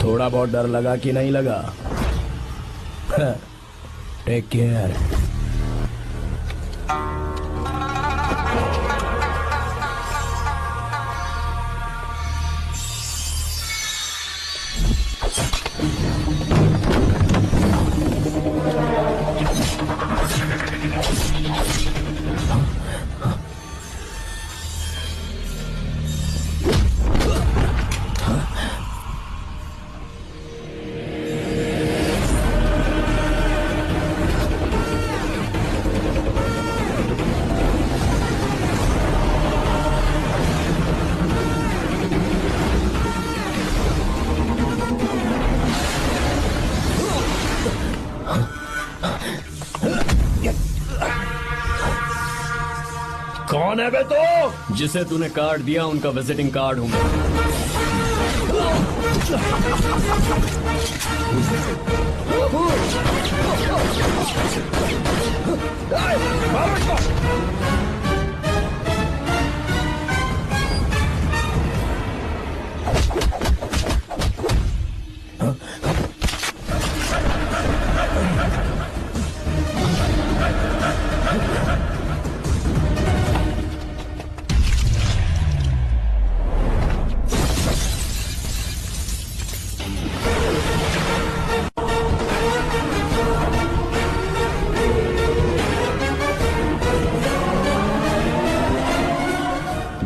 थोड़ा बहुत डर लगा कि नहीं लगा? Take care. कौन है बे तो? जिसे तूने कार्ड दिया उनका विजिटिंग कार्ड हूं मैं।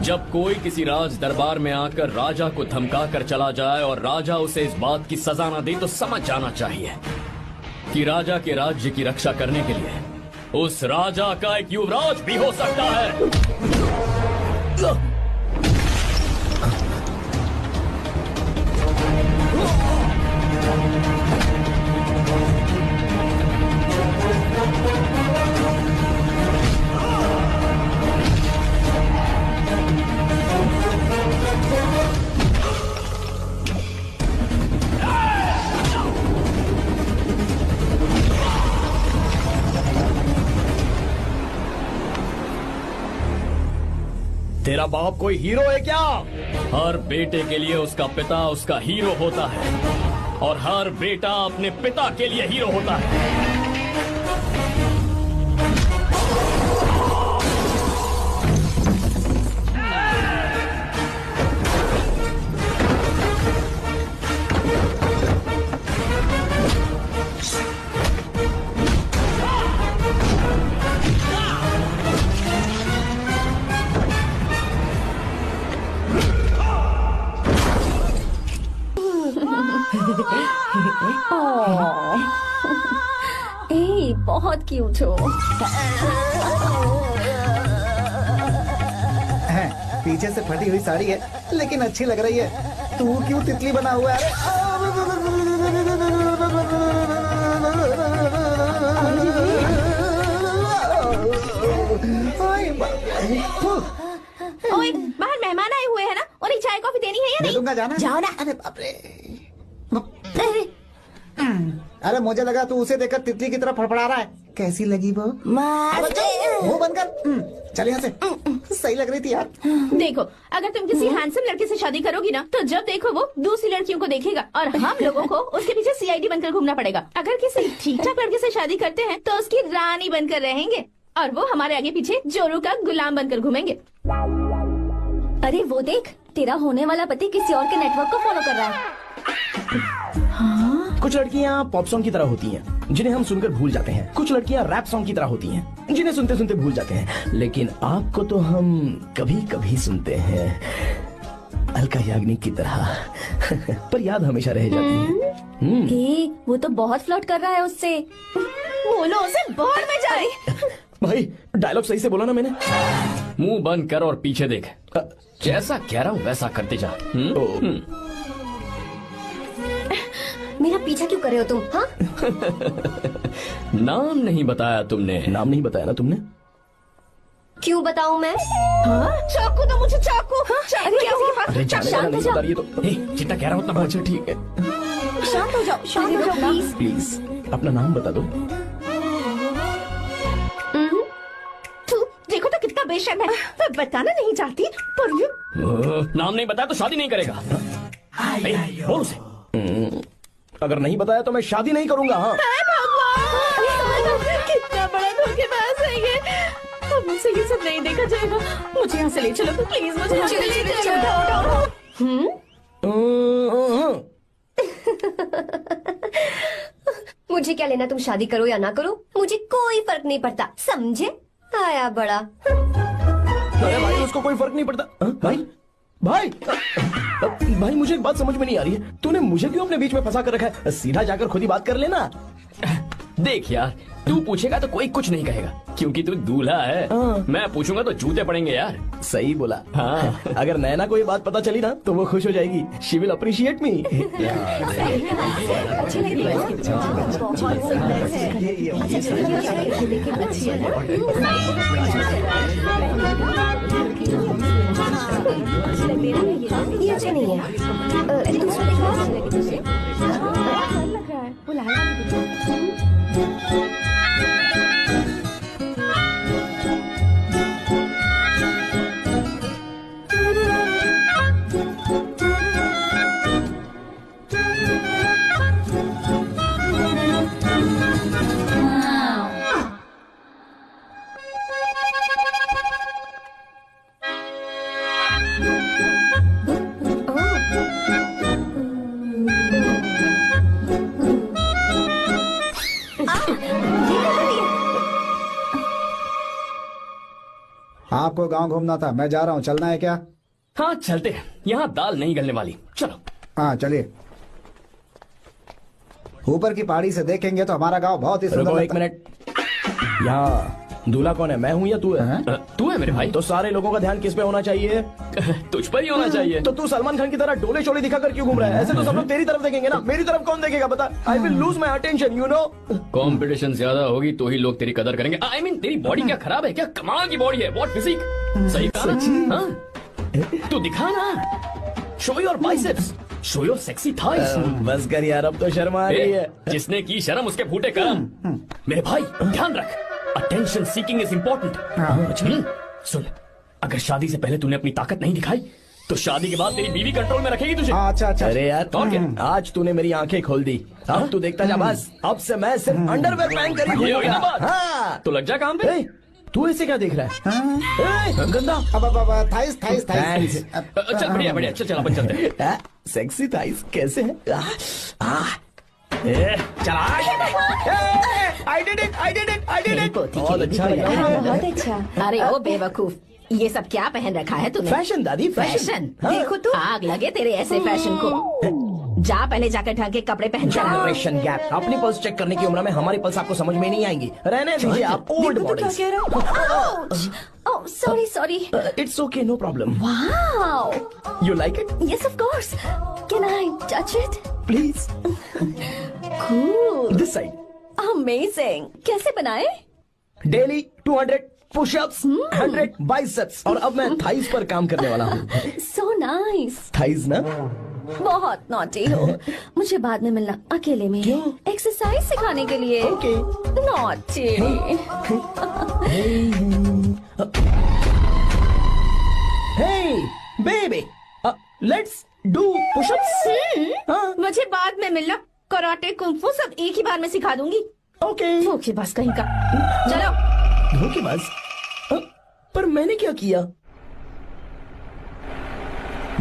जब कोई किसी राज दरबार में आकर राजा को धमका कर चला जाए और राजा उसे इस बात की सजा न दे तो समझ जाना चाहिए कि राजा के राज्य की रक्षा करने के लिए उस राजा का एक युवराज भी हो सकता है। तेरा बाप कोई हीरो है क्या? हर बेटे के लिए उसका पिता उसका हीरो होता है और हर बेटा अपने पिता के लिए हीरो होता है। ए, बहुत क्यूट हो। पीछे से फटी हुई साड़ी है लेकिन अच्छी लग रही है। तू क्यों तितली बना हुआ है? ओए, बाहर मेहमान आए हुए हैं ना, उन्हें चाय कॉफी देनी है या नहीं? दे दूंगा, जाना। जाओ ना। अरे बाप रे। अरे मुझे लगा तू उसे देखकर तितली की तरह फड़फड़ा रहा है। कैसी लगी वो? मुंह बंद कर। चल यहाँ से। सही लग रही थी यार। देखो, अगर तुम किसी हैंडसम लड़के से शादी करोगी ना तो जब देखो वो दूसरी लड़कियों को देखेगा और हम लोगों को उसके पीछे सीआईडी बनकर घूमना पड़ेगा। अगर किसी ठीक ठाक लड़के से शादी करते हैं तो उसकी रानी बनकर रहेंगे और वो हमारे आगे पीछे जोरू का गुलाम बनकर घूमेंगे। अरे वो देख, तेरा होने वाला पति किसी और के नेटवर्क को फॉलो कर रहा है। कुछ लड़कियाँ पॉप सॉन्ग की तरह होती हैं, जिन्हें हम सुनकर भूल जाते हैं। कुछ लड़कियाँ रैप सॉन्ग की तरह होती हैं, जिन्हें सुनते सुनते भूल जाते हैं। लेकिन आपको तो हम कभी कभी सुनते हैं, अलका याग्निक की तरह। पर याद हमेशा रह जाती है। ए, वो तो बहुत फ्लर्ट कर रहा है उससे। बोलो उसे बाहर में जाए। भाई डायलॉग सही से बोला ना मैंने? मुंह बंद कर और पीछे देख। जैसा कह रहा हूँ वैसा करते जा। मेरा पीछा क्यों कर रहे हो तुम? हाँ? नाम नहीं बताया तुमने। नाम नहीं बताया ना तुमने? क्यों बताऊं मैं? चाकू दो मुझे, चाकू। अरे क्या हुआ? अरे जाने वाला नहीं बता रही है तो। जितना कह रहा हूँ उतना। अच्छा ठीक है, शांत हो जाओ, शांत हो जाओ प्लीज। प्लीज अपना नाम बता दो। देखो तो कितना बेशर्म है। मैं बताना नहीं चाहती पर नाम नहीं बताया तो शादी नहीं करेगा। बोल उसे। अगर नहीं बताया तो मैं शादी नहीं करूंगा। हाँ कितना बड़ा धोखेबाज है ये। अब मुझसे ये सब नहीं देखा जाएगा। मुझे यहाँ से ले चलो प्लीज, मुझे यहाँ से ले चलो। मुझे क्या लेना तुम शादी करो या ना करो, मुझे कोई फर्क नहीं पड़ता, समझे? आया बड़ा। अरे भाई उसको कोई फर्क नहीं पड़ता। भाई भाई भाई मुझे एक बात समझ में नहीं आ रही है, तूने मुझे क्यों अपने बीच में फंसा कर रखा है? सीधा जाकर खुद ही बात कर लेना। देख यार, तू पूछेगा तो कोई कुछ नहीं कहेगा क्योंकि तू दूल्हा है। मैं पूछूंगा तो जूते पड़ेंगे यार। सही बोला। हाँ। अगर नैना को ये बात पता चली ना तो वो खुश हो जाएगी। शी विल अप्रिशिएट मी। ये अच्छा नहीं है। दूसरा आपको गांव घूमना था, मैं जा रहा हूँ, चलना है क्या? हाँ चलते हैं, यहाँ दाल नहीं गलने वाली। चलो। हाँ चलिए। ऊपर की पहाड़ी से देखेंगे तो हमारा गांव बहुत ही सुंदर रुको एक लगता है। मिनट। यहाँ दूल्हा कौन है, मैं हूँ या तू है? तू है मेरे भाई। तो सारे लोगों का ध्यान किस पे होना चाहिए? तुझ पर ही होना चाहिए। तो तू सलमान खान की तरह डोले शोले दिखाकर क्यों घूम रहा है? ऐसे तो सब लोग तेरी तरफ देखेंगे ना, मेरी तरफ कौन देखेगा बता? I will lose my attention, you know. Competition ज्यादा होगी तो ही लोग तेरी कदर करेंगे। आई मीन तेरी बॉडी क्या खराब है क्या? कमाल की बॉडी है, व्हाट फिजिक। सही कहा ना? हाँ? तू दिखा ना, show your biceps, show your sexy thighs. बस कर यार, अब तो शर्मा आ रही है। जिसने की शर्म उसके फूटे करम। मेरे भाई ध्यान रख, अटेंशन सीकिंग इज इम्पोर्टेंट। सुन, अगर शादी से पहले तूने अपनी ताकत नहीं दिखाई तो शादी के बाद तेरी बीवी कंट्रोल में रखेगी तुझे। अच्छा अच्छा। अरे यार और क्या? आज तूने मेरी आंखें खोल दी। अब तू देखता जा बस, अब से मैं सिर्फ अंडरवेयर पहन कर ही ये हुई ना घूमूंगा। बात? हाँ। तो लग जा काम पे। ए, तू ऐसे क्या देख रहा है? ए, गंदा। अब थाइस थाइस थाइस। चल बढ़िया बढ़िया, चल अपन चलते हैं। सेक्सी थाइस कैसे है? चला। I did it, I did it, I did it. बहुत अच्छा लगा। बहुत अच्छा। अरे ओ बेवकूफ, ये सब क्या पहन रखा है तूने? फैशन दादी, फैशन। हाँ। देखो तू, आग लगे तेरे ऐसे फैशन को। जा पहले जाकर ढंग के कपड़े पहन कर आ। Generation gap. अपनी पल्स चेक करने की उम्र में हमारी पल्स आपको समझ में नहीं आएंगी। रहने दीजिए, आप old models. Oh sorry sorry. It's okay, no problem. Wow. You like it? Yes, of course. Can I touch it? Please Cool. This side. Amazing. कैसे बनाए? डेली 200 पुशअप्स, 100 बाइसेप्स, और अब मैं थाइस पर काम करने वाला हूँ। So nice. थाइस ना? बहुत नॉटी हो। मुझे बाद में मिलना अकेले में। क्यों? एक्सरसाइज सिखाने के लिए। Okay. Naughty. Hey, baby, let's do push-ups. हाँ, मुझे बाद में मिलना। कराटे कुंफू सब एक ही बार में सिखा दूंगी। okay. धोखेबाज कहीं का। चलो। धोखेबाज? पर मैंने क्या किया?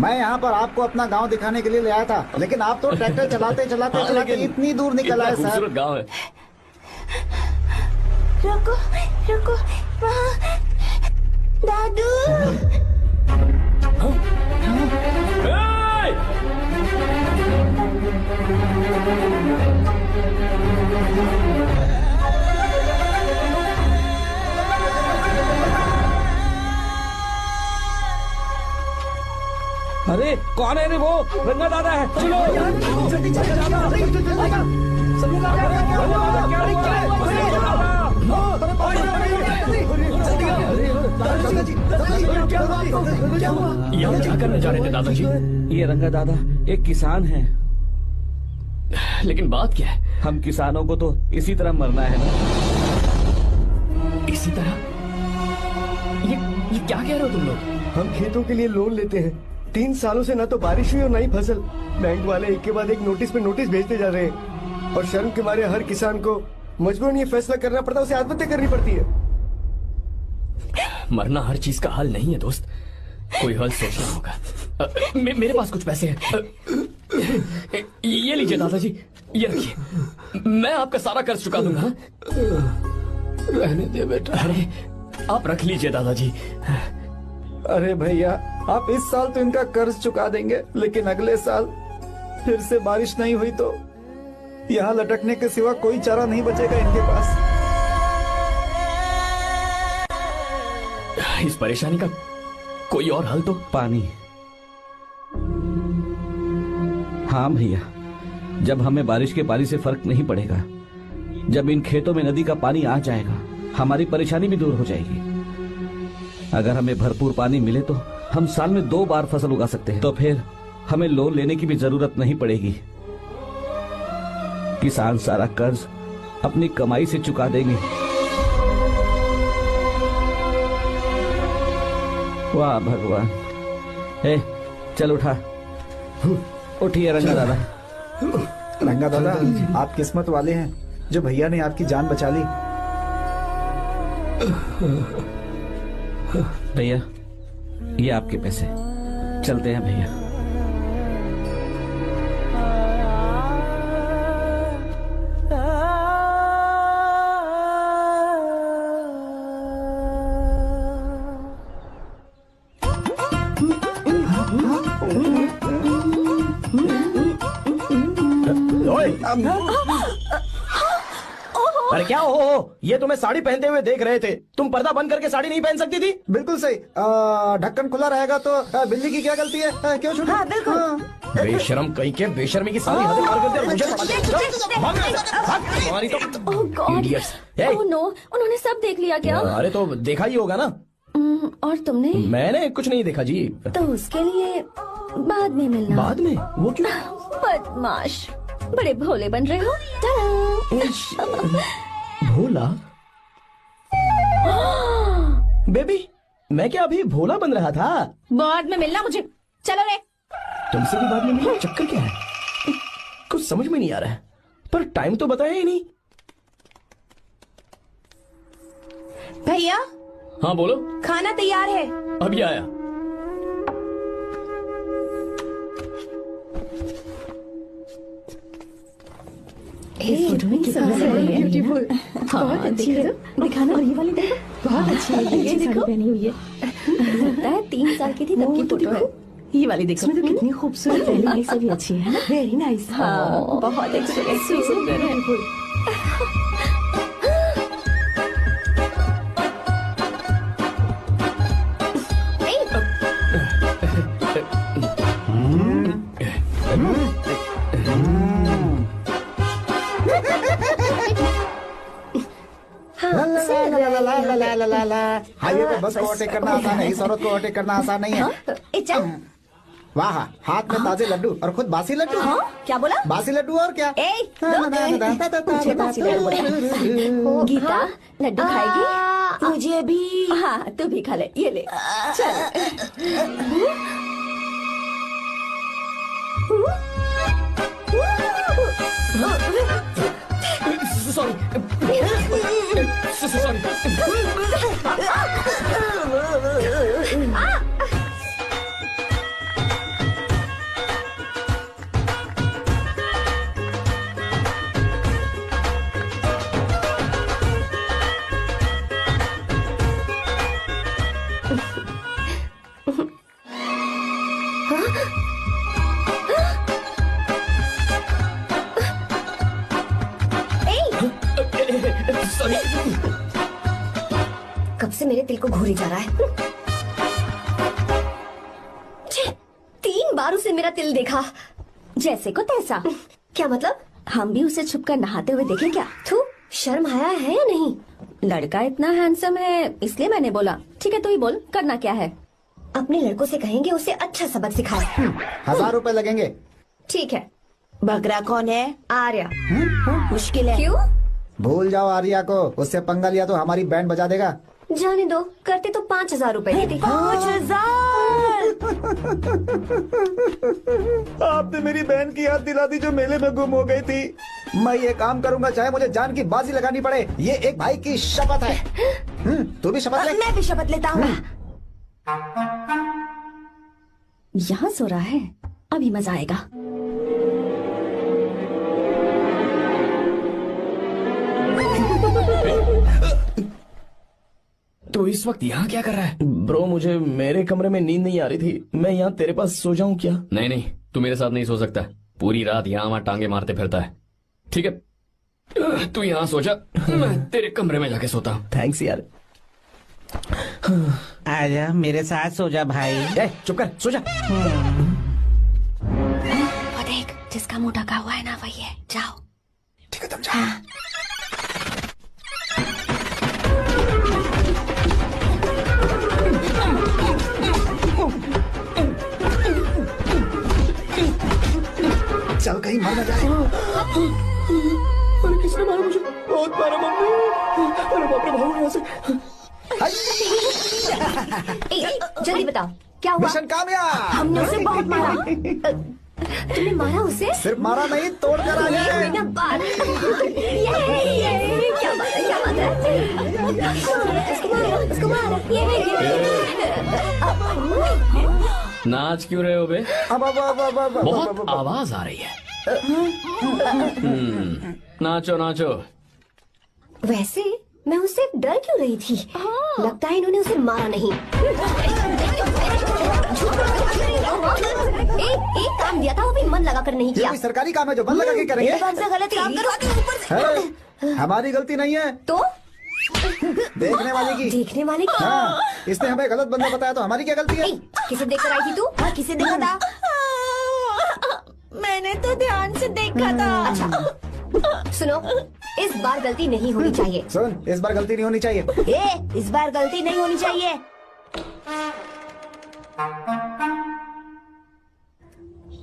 मैं यहाँ पर आपको अपना गांव दिखाने के लिए ले आया था, लेकिन आप तो ट्रैक्टर चलाते चलाते चलाते इतनी दूर निकल आए खूबसूरत साहब। गाँव है। रुको रुको। वहाँ दादू। अरे कौन है रे वो? रंगा दादा है। चलो जल्दी चल दादा। सब लोग आ गए। रंगा दादा क्या रे? यहाँ क्या करने जा रहे थे दादाजी? ये रंगा दादा एक किसान है। लेकिन बात क्या है? हम किसानों को तो इसी तरह मरना है ना। इसी तरह? ये क्या कह रहे हो तुम लोग? हम खेतों के लिए लोन लेते हैं 3 सालों से ना तो बारिश हुई और ना ही फसल। बैंक वाले एक के बाद एक नोटिस पे नोटिस भेजते जा रहे हैं और शर्म के मारे हर किसान को मजबूरन ये फैसला करना पड़ता है, उसे आत्महत्या करनी पड़ती है। मरना हर चीज का हल नहीं है दोस्त, कोई हल सोचना होगा। मेरे पास कुछ पैसे हैं। ये लीजिए दादाजी, ये रखिए, मैं आपका सारा कर्ज चुका दूंगा। रहने दे बेटा। अरे आप रख लीजिए दादाजी। अरे भैया, आप इस साल तो इनका कर्ज चुका देंगे, लेकिन अगले साल फिर से बारिश नहीं हुई तो यहाँ लटकने के सिवा कोई चारा नहीं बचेगा इनके पास। इस परेशानी का कोई और हल तो? पानी। हाँ भैया, जब हमें बारिश के पानी से फर्क नहीं पड़ेगा, जब इन खेतों में नदी का पानी आ जाएगा, हमारी परेशानी भी दूर हो जाएगी। अगर हमें भरपूर पानी मिले तो हम साल में 2 बार फसल उगा सकते हैं, तो फिर हमें लोन लेने की भी जरूरत नहीं पड़ेगी। किसान सारा कर्ज अपनी कमाई से चुका देंगे। वाह भगवान। ए, चल उठा, उठिए रंगा दादा। रंगा दादा, आप किस्मत वाले हैं जो भैया ने आपकी जान बचा ली। भैया, ये आपके पैसे, चलते हैं भैया। अरे क्या हो, ये तुम्हें साड़ी पहनते हुए देख रहे थे, तुम पर्दा बंद करके साड़ी नहीं पहन सकती थी? बिल्कुल सही। ढक्कन खुला रहेगा तो बिल्ली की क्या गलती है? क्यों छोटे? हाँ, बिल्कुल। बेशरम कहीं के, बेशर्मी की सारी हदें पार कर दी और मुझे पड़ा दे। भाग, भाग, तुम्हारी तो ओह गॉड, idiots। ओह नो, उन्होंने सब देख लिया क्या? अरे तो देखा ही होगा ना। और तुमने? मैंने कुछ नहीं देखा जी। तो उसके लिए बाद में मिलना। बाद में? वो क्यों? बदमाश, बड़े भोले बन रहे हो। टाडा। भोला? बेबी, मैं क्या अभी भोला बन रहा था? बाद में मिलना मुझे। चलो रे। तुमसे भी बाद में मिलना? चक्कर क्या है? कुछ समझ में नहीं आ रहा है, पर टाइम तो बताया ही नहीं। भैया, हाँ बोलो। खाना तैयार है। अभी आया। इस फोटो में कितनी ब्यूटीफुल। बहुत अच्छी है। दिखाना। और ये वाली देखो, बहुत अच्छी है। ये साड़ी पहनी हुई है। लगता है 3 साल की थी तब की फोटो है। ये वाली देखो, इसमें तो कितनी खूबसूरत है। पहली से भी अच्छी है ना? Very nice. हाँ, बहुत अच्छी, सुंदर है। हाईवे पे बस को ओवरटेक करना आसान है, इस औरत को ओवरटेक करना आसान नहीं है। वाह, हाथ में ताजे लड्डू और खुद बासी लड्डू। हाँ, क्या बोला? बासी लड्डू और क्या? मुझे बासी लड्डू बोला। गीता, लड्डू खाएगी? मुझे भी। हाँ, तू भी खा ले, ये ले। सॉरी। कब से मेरे दिल को घूरी जा रहा है। 3 बार उसे मेरा तिल देखा, जैसे को तैसा। क्या मतलब? हम भी उसे छुपकर नहाते हुए देखें क्या? थू, शर्म आया है या नहीं? लड़का इतना हैंडसम है इसलिए मैंने बोला। ठीक है, तू ही बोल, करना क्या है? अपने लड़कों से कहेंगे उसे अच्छा सबक सिखाए। 1000 रुपए लगेंगे। ठीक है। बगरा कौन है? आर्या। मुश्किल है। क्यों? भूल जाओ आर्या को, उससे पंगा लिया तो हमारी बैंड बजा देगा। जाने दो, करते तो 5000 रुपए देते। 5000। आपने मेरी बहन की याद दिला दी जो मेले में गुम हो गई थी। मैं ये काम करूंगा चाहे मुझे जान की बाजी लगानी पड़े। ये एक भाई की शपथ है। तू भी शपथ ले। मैं भी शपथ लेता हूँ। यहाँ सो रहा है, अभी मजा आएगा। तो इस वक्त यहाँ क्या कर रहा है? ब्रो मुझे मेरे कमरे में नींद नहीं आ रही थी, मैं यहाँ तेरे पास सो जाऊं क्या? नहीं नहीं, तू मेरे साथ नहीं सो सकता। पूरी रात यहाँ वहाँ टांगे मारते फिरता है। ठीक है, तू यहाँ सो जा, मैं तेरे कमरे में जाके सोता हूँ। थैंक्स यार। आजा मेरे साथ सो जा भाई। ए, चुप कर, सो जा। वो देख, जिसका मुंह ढका हुआ है ना वही है। जाओ। ठीक है तुम जाओ। चल कहीं मर न जाए। अरे किसने मारा मुझे? बहुत मारा मम्मी। अरे बाप रे, भागो यहाँ से। जल्दी बताओ क्या हुआ? मिशन कामयाब। हमने उसे बहुत मारा। तुमने मारा उसे? सिर्फ मारा नहीं, तोड़ कर आ गए। ये क्या बात है? उसको मारो। नाच क्यों रहे हो बे? बहुत आवाज आ रही है। नाचो नाचो। वैसे मैं उससे डर क्यों रही थी? लगता है इन्होंने उसे मारा नहीं। एक काम दिया था वो भी मन लगा कर नहीं ये किया। कोई सरकारी काम है जो मन लगा के करेंगे? एक बार से गलत काम करोगे ऊपर से। है, हमारी गलती नहीं है, तो देखने वाले की। देखने वाले की। हाँ, इसने हमें गलत बंदा बताया तो हमारी क्या गलती है? किसे देखकर आई थी तू? हाँ, किसे देखा था? मैंने तो ध्यान से देखा था। अच्छा सुनो, इस बार गलती नहीं होनी चाहिए। सुन, इस बार गलती नहीं होनी चाहिए। इस बार गलती नहीं होनी चाहिए।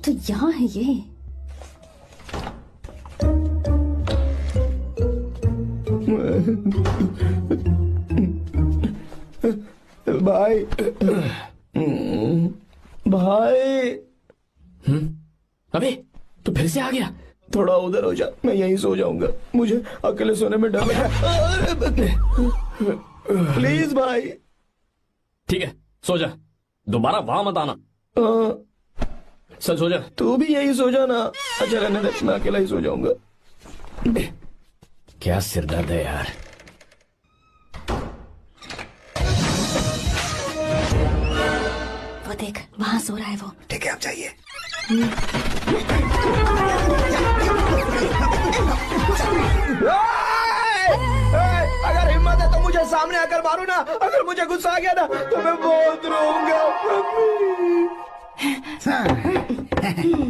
तो यहाँ है ये। भाई भाई। अबे तू फिर से आ गया? थोड़ा उधर हो जा, मैं यहीं सो जाऊंगा। मुझे अकेले सोने में डर लग रहा है। प्लीज भाई। ठीक है, सो जा, दोबारा वहां मत आना। चल सो जा। तू भी यही सो जा ना। अच्छा रहने दे, मैं अकेला ही सो जाऊंगा। क्या सिरदर्द है यार। वो देख, वहाँ सो रहा है वो। ठीक है, आप जाइए। अगर हिम्मत है तो मुझे सामने आकर मारो ना। अगर मुझे गुस्सा आ गया ना तो मैं बहुत रोऊंगा।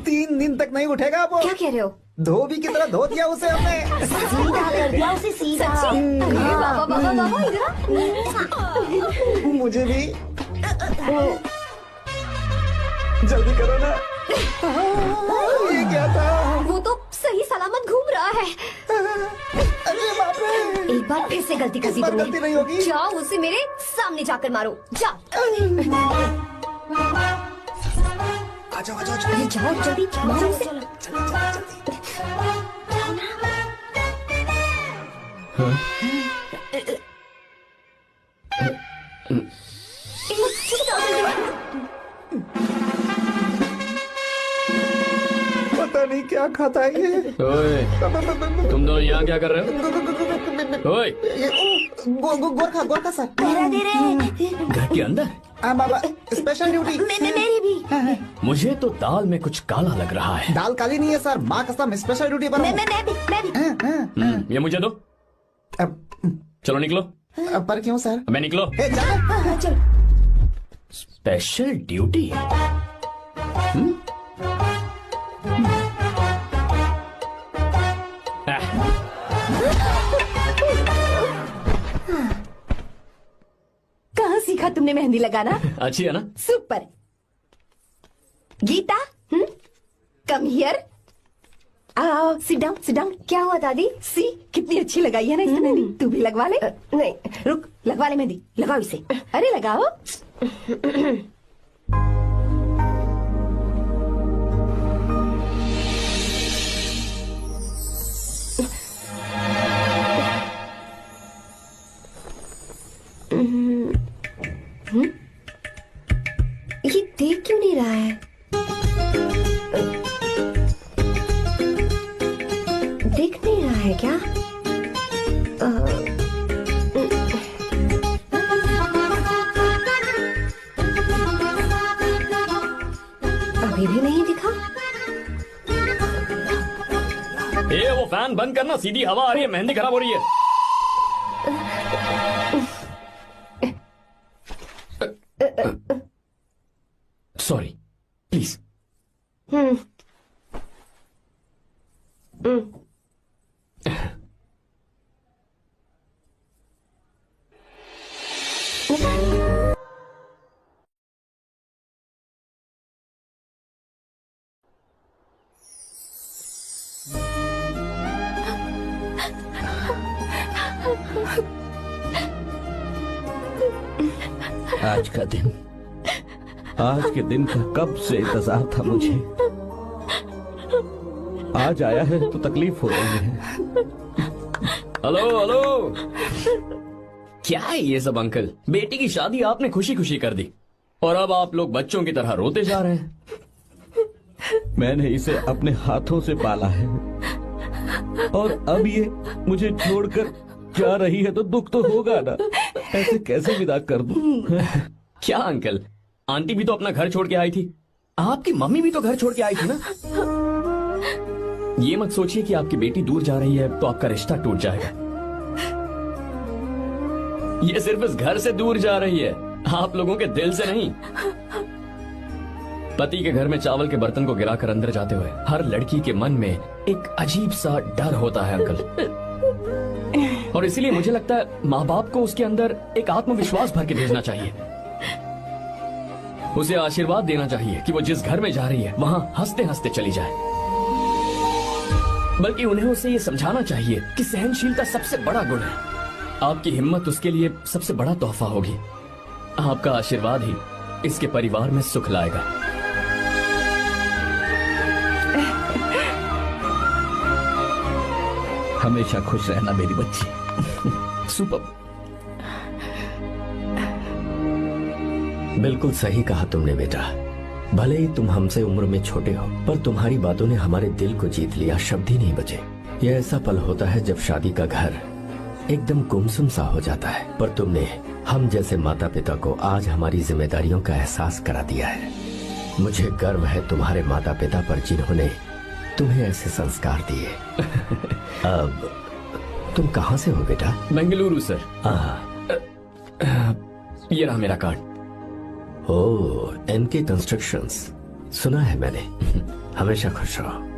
3 दिन तक नहीं उठेगा वो। क्या कह रहे हो? धोबी की तरह धो दिया उसे हमने। सीधा कर दिया उसे, सीधा। बाबा इधर। मुझे भी जल्दी करो ना। ये क्या था? वो तो सही सलामत घूम रहा है। अरे बाप रे। एक बार फिर से गलती कर दी इस बार तुमने। गलती नहीं होगी। जाओ, उसे मेरे सामने जाकर मारो। जाओ। आ जाओ, आ जाओ, अरे जाओ जल्दी, मारो उसे। पता नहीं क्या खाता है ये। ओए, तुम दोनों यहाँ क्या कर रहे हो? ओए, गोरखा सर। घर के अंदर? बाबा, स्पेशल ड्यूटी। मेरी भी। मुझे तो दाल में कुछ काला लग रहा है। दाल काली नहीं है सर, माँ कसम स्पेशल ड्यूटी पर हूँ। मैं भी। ये मुझे दो। चलो निकलो। पर क्यों सर? मैं निकलो। ए, चलो। चल। Special duty? कहाँ सीखा तुमने मेहंदी लगाना? अच्छी है ना? सुपर। Geeta, come here. आओ, सिट डाउन, सिट डाउन। क्या हुआ दादी? सी कितनी अच्छी लगाई है ना इसने मेहंदी। तू भी लगवा ले। नहीं। रुक, लगवा ले मेहंदी। लगाओ इसे। अरे लगाओ। है क्या? अभी भी नहीं दिखा। वो फैन बंद करना, सीधी हवा आ रही है, मेहंदी खराब हो रही है। Sorry, please. आज के दिन का कब से इंतजार था मुझे। आज आया है तो तकलीफ हो रही है। हेलो हेलो, क्या है ये सब अंकल? बेटी की शादी आपने खुशी खुशी कर दी और अब आप लोग बच्चों की तरह रोते जा रहे हैं। मैंने इसे अपने हाथों से पाला है और अब ये मुझे छोड़कर जा रही है तो दुख तो होगा ना। ऐसे कैसे विदा कर दूं? क्या अंकल, आंटी भी तो अपना घर छोड़ के आई थी, आपकी मम्मी भी तो घर छोड़ के आई थी ना। ये मत सोचिए कि आपकी बेटी दूर जा रही है तो आपका रिश्ता टूट जाएगा। ये सिर्फ इस घर से दूर जा रही है, आप लोगों के दिल से नहीं। पति के घर में चावल के बर्तन को गिराकर अंदर जाते हुए हर लड़की के मन में एक अजीब सा डर होता है अंकल, और इसीलिए मुझे लगता है माँ बाप को उसके अंदर एक आत्मविश्वास भर के भेजना चाहिए। उसे आशीर्वाद देना चाहिए कि वो जिस घर में जा रही है वहां हंसते हंसते चली जाए। बल्कि उन्हें उसे ये समझाना चाहिए कि सहनशीलता सबसे बड़ा गुण है। आपकी हिम्मत उसके लिए सबसे बड़ा तोहफा होगी। आपका आशीर्वाद ही इसके परिवार में सुख लाएगा। हमेशा खुश रहना मेरी बच्ची। सुपर। बिल्कुल सही कहा तुमने बेटा। भले ही तुम हमसे उम्र में छोटे हो, पर तुम्हारी बातों ने हमारे दिल को जीत लिया, शब्द ही नहीं बचे। यह ऐसा पल होता है जब शादी का घर एकदम गुमसुम सा हो जाता है, पर तुमने हम जैसे माता पिता को आज हमारी जिम्मेदारियों का एहसास करा दिया है। मुझे गर्व है तुम्हारे माता पिता पर जिन्होंने तुम्हें ऐसे संस्कार दिए। अब तुम कहाँ से हो बेटा? बेंगलुरु सर। ये रहा मेरा कार्ड। ओह, एनके कंस्ट्रक्शंस, सुना है मैंने। हमेशा खुश रहो।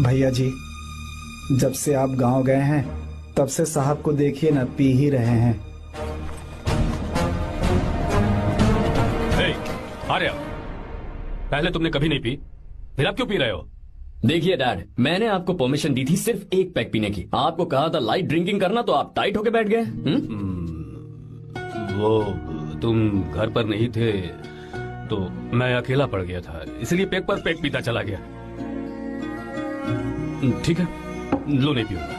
भैया जी, जब से आप गांव गए हैं तब से साहब को देखिए ना, पी ही रहे हैं। आर्या, पहले तुमने कभी नहीं पी, फिर आप क्यों पी रहे हो? देखिए डैड, मैंने आपको परमिशन दी थी सिर्फ एक पैक पीने की। आपको कहा था लाइट ड्रिंकिंग करना, तो आप टाइट होके बैठ गए। वो तुम घर पर नहीं थे तो मैं अकेला पड़ गया था, इसलिए पैक पर पैक पीता चला गया। ठीक है, लो नहीं पीऊंगा।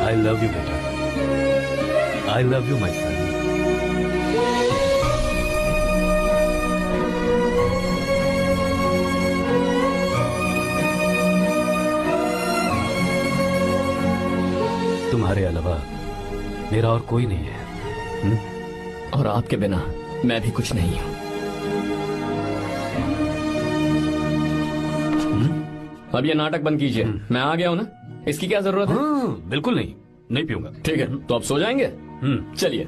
आई लव यू बेटा, आई लव यू माई सन। तुम्हारे अलावा मेरा और कोई नहीं है। और आपके बिना मैं भी कुछ नहीं हूं। अब ये नाटक बंद कीजिए। मैं आ गया हूं ना, इसकी क्या जरूरत है? बिल्कुल नहीं, नहीं पीऊंगा। ठीक है, तो आप सो जाएंगे? चलिए।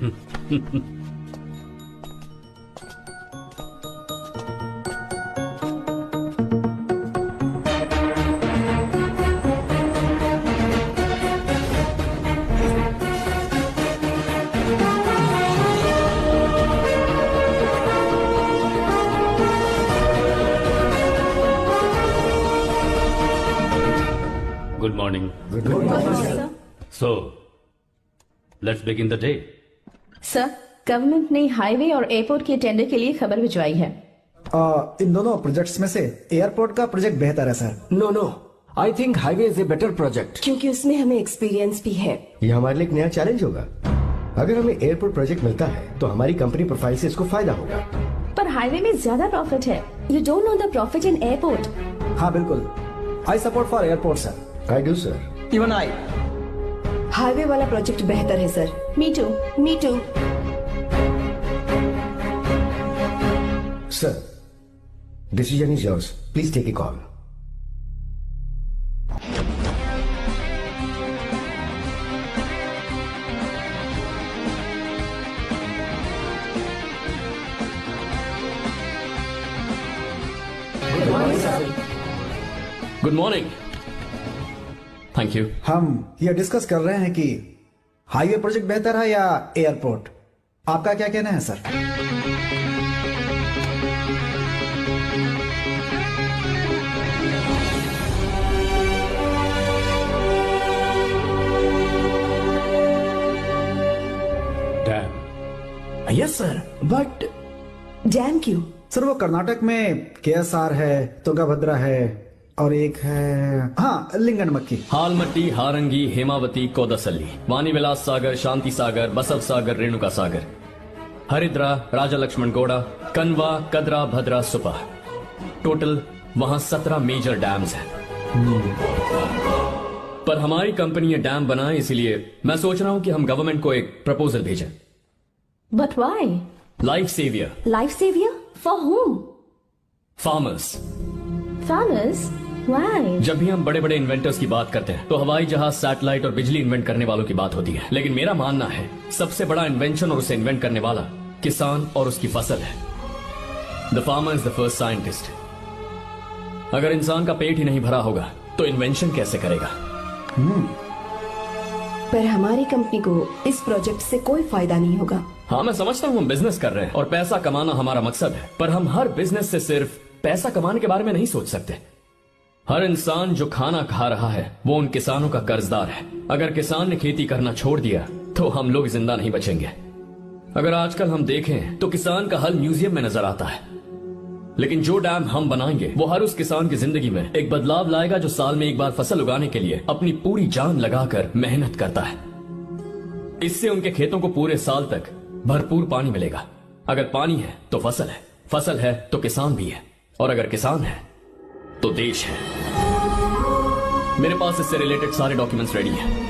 Good morning. So let's begin the day. Sir, government ने हाईवे और एयरपोर्ट के टेंडर के लिए खबर भिजवाई है। इन दोनों प्रोजेक्ट्स में से एयरपोर्ट का प्रोजेक्ट बेहतर है sir. No I think highway is a better project, क्योंकि उसमें हमें एक्सपीरियंस भी है। ये हमारे लिए एक नया चैलेंज होगा। अगर हमें एयरपोर्ट प्रोजेक्ट मिलता है तो हमारी कंपनी प्रोफाइल से इसको फायदा होगा। पर हाईवे में ज्यादा प्रॉफिट है। You don't know the profit in airport. हाँ बिल्कुल, I support for airport sir. I do sir. Even I. Highway वाला प्रोजेक्ट बेहतर है sir. Me too. Sir, decision is yours, please take a call. Good morning. Thank you. हम ये discuss कर रहे हैं कि हाईवे प्रोजेक्ट बेहतर है या एयरपोर्ट। आपका क्या कहना है sir? Dam. Yes sir, but dam क्यों? सर वो कर्नाटक में केएसआर है, तुंगाभद्रा है और एक है हाँ लिंगनमक्की। हालमट्टी, हारंगी, हेमावती, कोदसल्ली, वानी विलास सागर, शांति सागर, बसव सागर, रेणुका सागर, हरिद्रा, राजा लक्ष्मण गौड़ा, कनवा, कदरा, भद्रा, सुपा। टोटल वहां 17 मेजर डैम्स हैं। पर हमारी कंपनी ये डैम बनाए, इसलिए मैं सोच रहा हूं कि हम गवर्नमेंट को एक प्रपोजल भेजें। But why? Life saviour. Life saviour for whom? Farmers. Farmers? Why? जब भी हम बड़े बड़े इन्वेंटर्स की बात करते हैं तो हवाई जहाज, सैटेलाइट और बिजली इन्वेंट करने वालों की बात होती है, लेकिन मेरा मानना है सबसे बड़ा इन्वेंशन और उसे इन्वेंट करने वाला किसान और उसकी फसल है। The farmer is the first scientist. अगर इंसान का पेट ही नहीं भरा होगा तो इन्वेंशन कैसे करेगा? पर हमारी कंपनी को इस प्रोजेक्ट से कोई फायदा नहीं होगा। हाँ, मैं समझता हूँ हम बिजनेस कर रहे हैं और पैसा कमाना हमारा मकसद है, पर हम हर बिजनेस से सिर्फ पैसा कमाने के बारे में नहीं सोच सकते। हर इंसान जो खाना खा रहा है वो उन किसानों का कर्जदार है। अगर किसान ने खेती करना छोड़ दिया तो हम लोग जिंदा नहीं बचेंगे। अगर आजकल हम देखें तो किसान का हल म्यूजियम में नजर आता है, लेकिन जो डैम हम बनाएंगे वो हर उस किसान की जिंदगी में एक बदलाव लाएगा जो साल में एक बार फसल उगाने के लिए अपनी पूरी जान लगाकर मेहनत करता है। इससे उनके खेतों को पूरे साल तक भरपूर पानी मिलेगा। अगर पानी है तो फसल है, फसल है तो किसान भी है, और अगर किसान है तो देश है। मेरे पास इससे रिलेटेड सारे डॉक्यूमेंट्स रेडी हैं।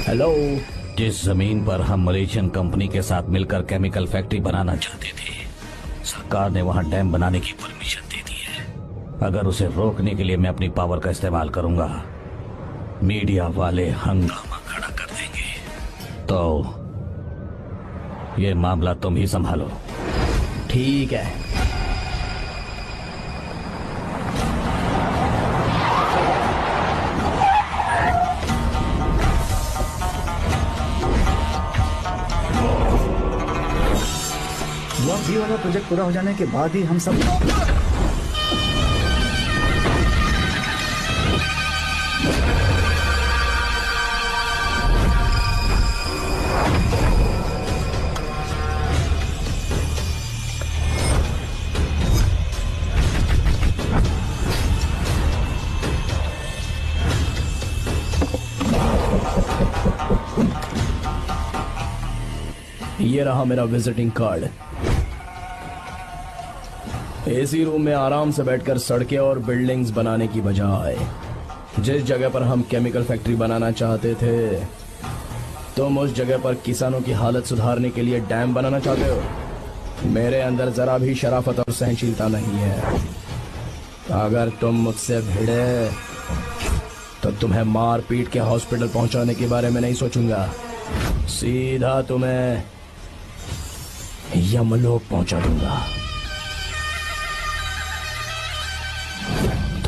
हेलो। जिस जमीन पर हम मलेशियन कंपनी के साथ मिलकर केमिकल फैक्ट्री बनाना चाहते थे, सरकार ने वहां डैम बनाने की परमिशन दे दी है। अगर उसे रोकने के लिए मैं अपनी पावर का इस्तेमाल करूंगा, मीडिया वाले हंगामा खड़ा कर देंगे। तो ये मामला तुम ही संभालो। ठीक है। ये वाला प्रोजेक्ट पूरा हो जाने के बाद ही हम सब ये रहा मेरा विजिटिंग कार्ड। एसी रूम में आराम से बैठकर सड़कें और बिल्डिंग्स बनाने की बजाय जिस जगह पर हम केमिकल फैक्ट्री बनाना चाहते थे, तुम उस जगह पर किसानों की हालत सुधारने के लिए डैम बनाना चाहते हो। मेरे अंदर जरा भी शराफत और सहनशीलता नहीं है। अगर तुम मुझसे भिड़े तो तो तुम्हें मार पीट के हॉस्पिटल पहुंचाने के बारे में नहीं सोचूंगा, सीधा तुम्हें यमलोक पहुंचा दूंगा।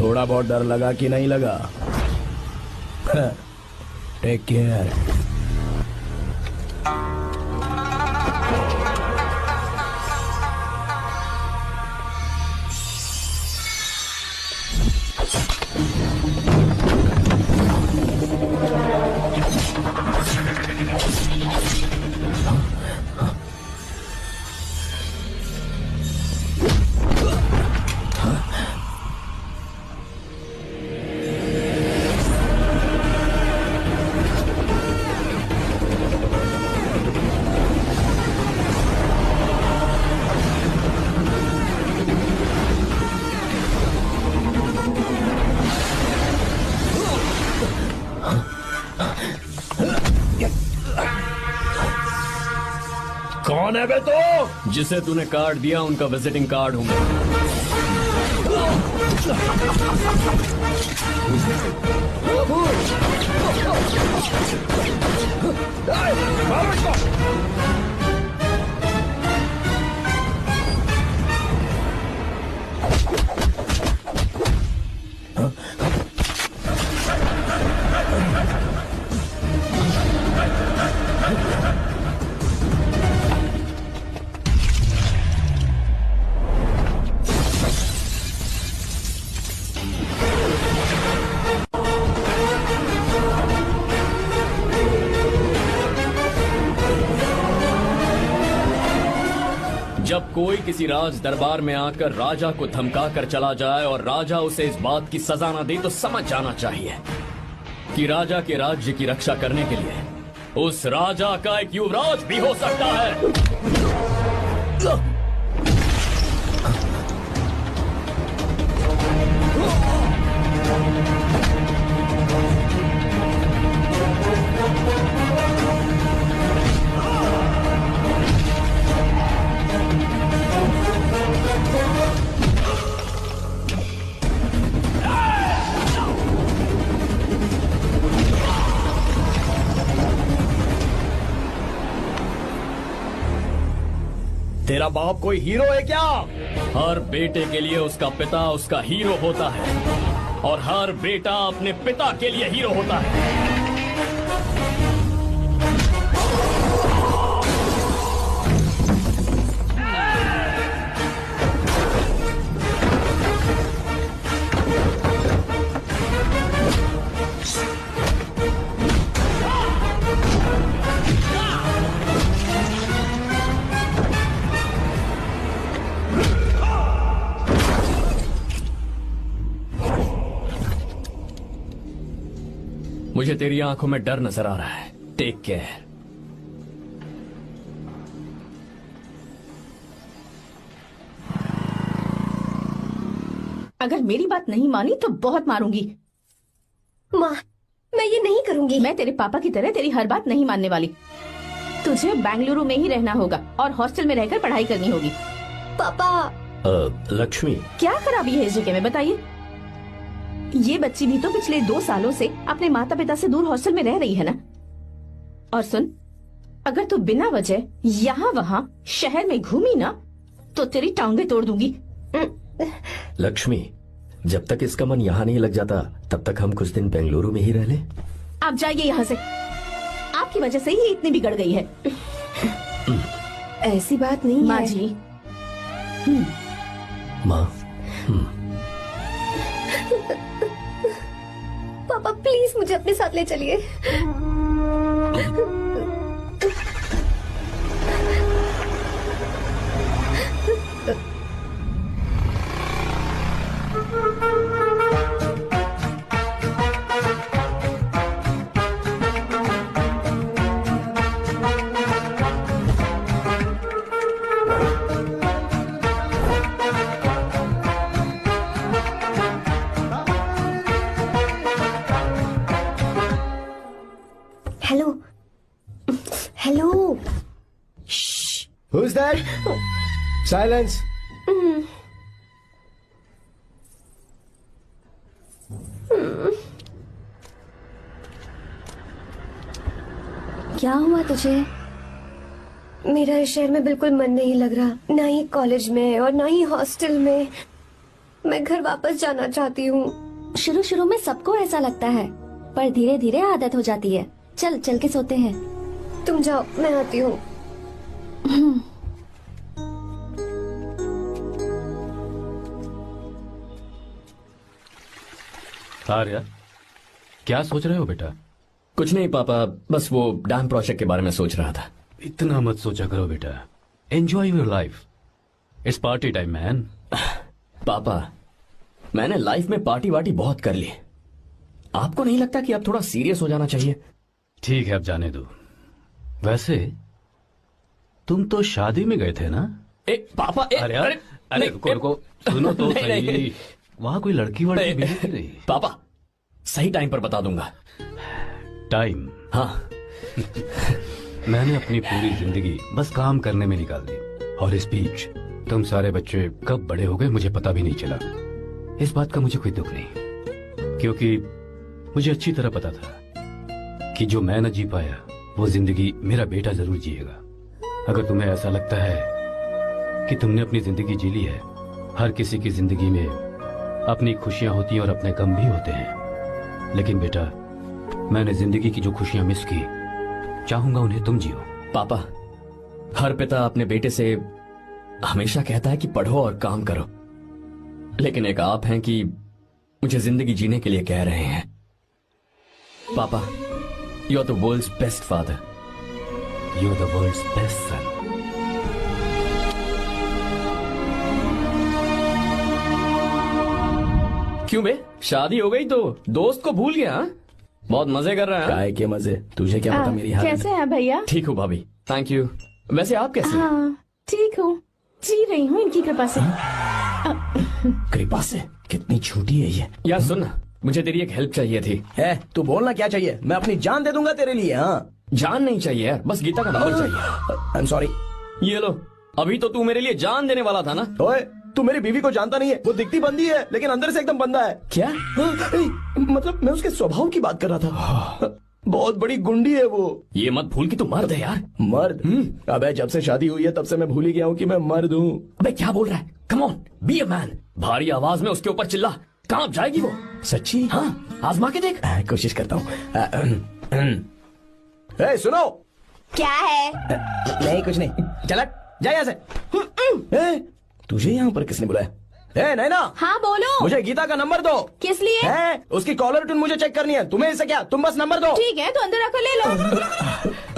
थोड़ा बहुत डर लगा कि नहीं लगा? Take care. कौन है बे तो? जिसे तूने कार्ड दिया उनका विजिटिंग कार्ड हूं मैं। जब कोई किसी राज दरबार में आकर राजा को धमका कर चला जाए और राजा उसे इस बात की सजा न दे तो समझ जाना चाहिए कि राजा के राज्य की रक्षा करने के लिए उस राजा का एक युवराज भी हो सकता है। तेरा बाप कोई हीरो है क्या? हर बेटे के लिए उसका पिता उसका हीरो होता है और हर बेटा अपने पिता के लिए हीरो होता है। मुझे तेरी आंखों में डर नजर आ रहा है। Take care. अगर मेरी बात नहीं मानी तो बहुत मारूंगी। माँ, मैं ये नहीं करूंगी। मैं तेरे पापा की तरह तेरी हर बात नहीं मानने वाली। तुझे बेंगलुरु में ही रहना होगा और हॉस्टल में रहकर पढ़ाई करनी होगी। पापा। लक्ष्मी, क्या खराबी है इस जगह में बताइए? ये बच्ची भी तो पिछले 2 सालों से अपने माता पिता से दूर हॉस्टल में रह रही है ना। और सुन, अगर तू बिना वजह यहाँ वहाँ शहर में घूमी ना तो तेरी टांगे तोड़ दूंगी। लक्ष्मी, जब तक इसका मन यहाँ नहीं लग जाता तब तक हम कुछ दिन बेंगलुरु में ही रह लें। आप जाइए यहाँ से। आपकी वजह से ही इतनी बिगड़ गई है। ऐसी बात नहीं माँ है। जी। माँ, पापा प्लीज मुझे अपने साथ ले चलिए। Hello hello. Who's that? Silence. क्या हुआ तुझे? मेरा इस शहर में बिल्कुल मन नहीं लग रहा, ना ही कॉलेज में और ना ही हॉस्टल में। मैं घर वापस जाना चाहती हूँ। शुरू शुरू में सबको ऐसा लगता है, पर धीरे धीरे आदत हो जाती है। चल चल के सोते हैं। तुम जाओ, मैं आती हूँ। आर्या, क्या सोच रहे हो बेटा? कुछ नहीं पापा, बस वो डैम प्रोजेक्ट के बारे में सोच रहा था। इतना मत सोचा करो बेटा, enjoy your life, it's party time man. पापा, मैंने लाइफ में पार्टी वार्टी बहुत कर ली, आपको नहीं लगता कि अब थोड़ा सीरियस हो जाना चाहिए? ठीक है, अब जाने दो। वैसे तुम तो शादी में गए थे ना? पापा, अरे अरे अरे रुको, सुनो तो सही। वहां कोई लड़की वड़की मिली कि नहीं? पापा, सही टाइम पर बता दूंगा। टाइम? हाँ। मैंने अपनी पूरी जिंदगी बस काम करने में निकाल दी, और इस बीच तुम सारे बच्चे कब बड़े हो गए मुझे पता भी नहीं चला। इस बात का मुझे कोई दुख नहीं, क्योंकि मुझे अच्छी तरह पता था कि जो मैं न जी पाया वो जिंदगी मेरा बेटा जरूर जिएगा। अगर तुम्हें ऐसा लगता है कि तुमने अपनी जिंदगी जी ली है, हर किसी की जिंदगी में अपनी खुशियां होती हैं और अपने गम भी होते हैं, लेकिन बेटा मैंने जिंदगी की जो खुशियां मिस की, चाहूंगा उन्हें तुम जियो। पापा, हर पिता अपने बेटे से हमेशा कहता है कि पढ़ो और काम करो, लेकिन एक आप हैं कि मुझे जिंदगी जीने के लिए कह रहे हैं। पापा, you are the world's best father, you are the world's best son. क्यों बे, शादी हो गई तो दोस्त को भूल गया? बहुत मजे कर रहा है। काय के मजे, तुझे क्या पता मेरी हालत? कैसे हैं भैया? ठीक हूँ भाभी, थैंक यू। वैसे आप कैसे हैं? हाँ ठीक हूँ, जी रही हूँ इनकी कृपा से। कृपा से? कितनी छोटी है ये। यार सुन ना, मुझे तेरी एक हेल्प चाहिए थी। है तू बोलना क्या चाहिए, मैं अपनी जान दे दूंगा तेरे लिए। हाँ, जान नहीं चाहिए यार, बस गीता का नंबर चाहिए। I am sorry. ये लो, अभी तो तू मेरे लिए जान देने वाला था ना। ओए, तू मेरी बीवी को जानता नहीं है, वो दिखती बंदी है लेकिन अंदर से एकदम बंदा है। क्या? मतलब मैं उसके स्वभाव की बात कर रहा था। बहुत बड़ी गुंडी है वो। ये मत भूल कि तू मर्द है यार। मर्द? अबे जब से शादी हुई है तब से मैं भूल ही गया हूँ कि मैं मर्द हूँ। अबे क्या बोल रहा है? Come on, be a man. भारी आवाज में उसके ऊपर चिल्ला, कहाँ जाएगी वो? सच्ची? हाँ, आजमा के देख। कोशिश करता हूँ। सुनो। क्या है? नहीं कुछ नहीं, चल जा यहाँ से। तुझे यहाँ पर किसने बुलाया? नैना। हाँ बोलो। मुझे गीता का नंबर दो। किस लिए? उसकी कॉलर ट्यून मुझे चेक करनी है। तुम्हें इससे क्या, तुम बस नंबर दो। ठीक है, तो अंदर आकर ले लो।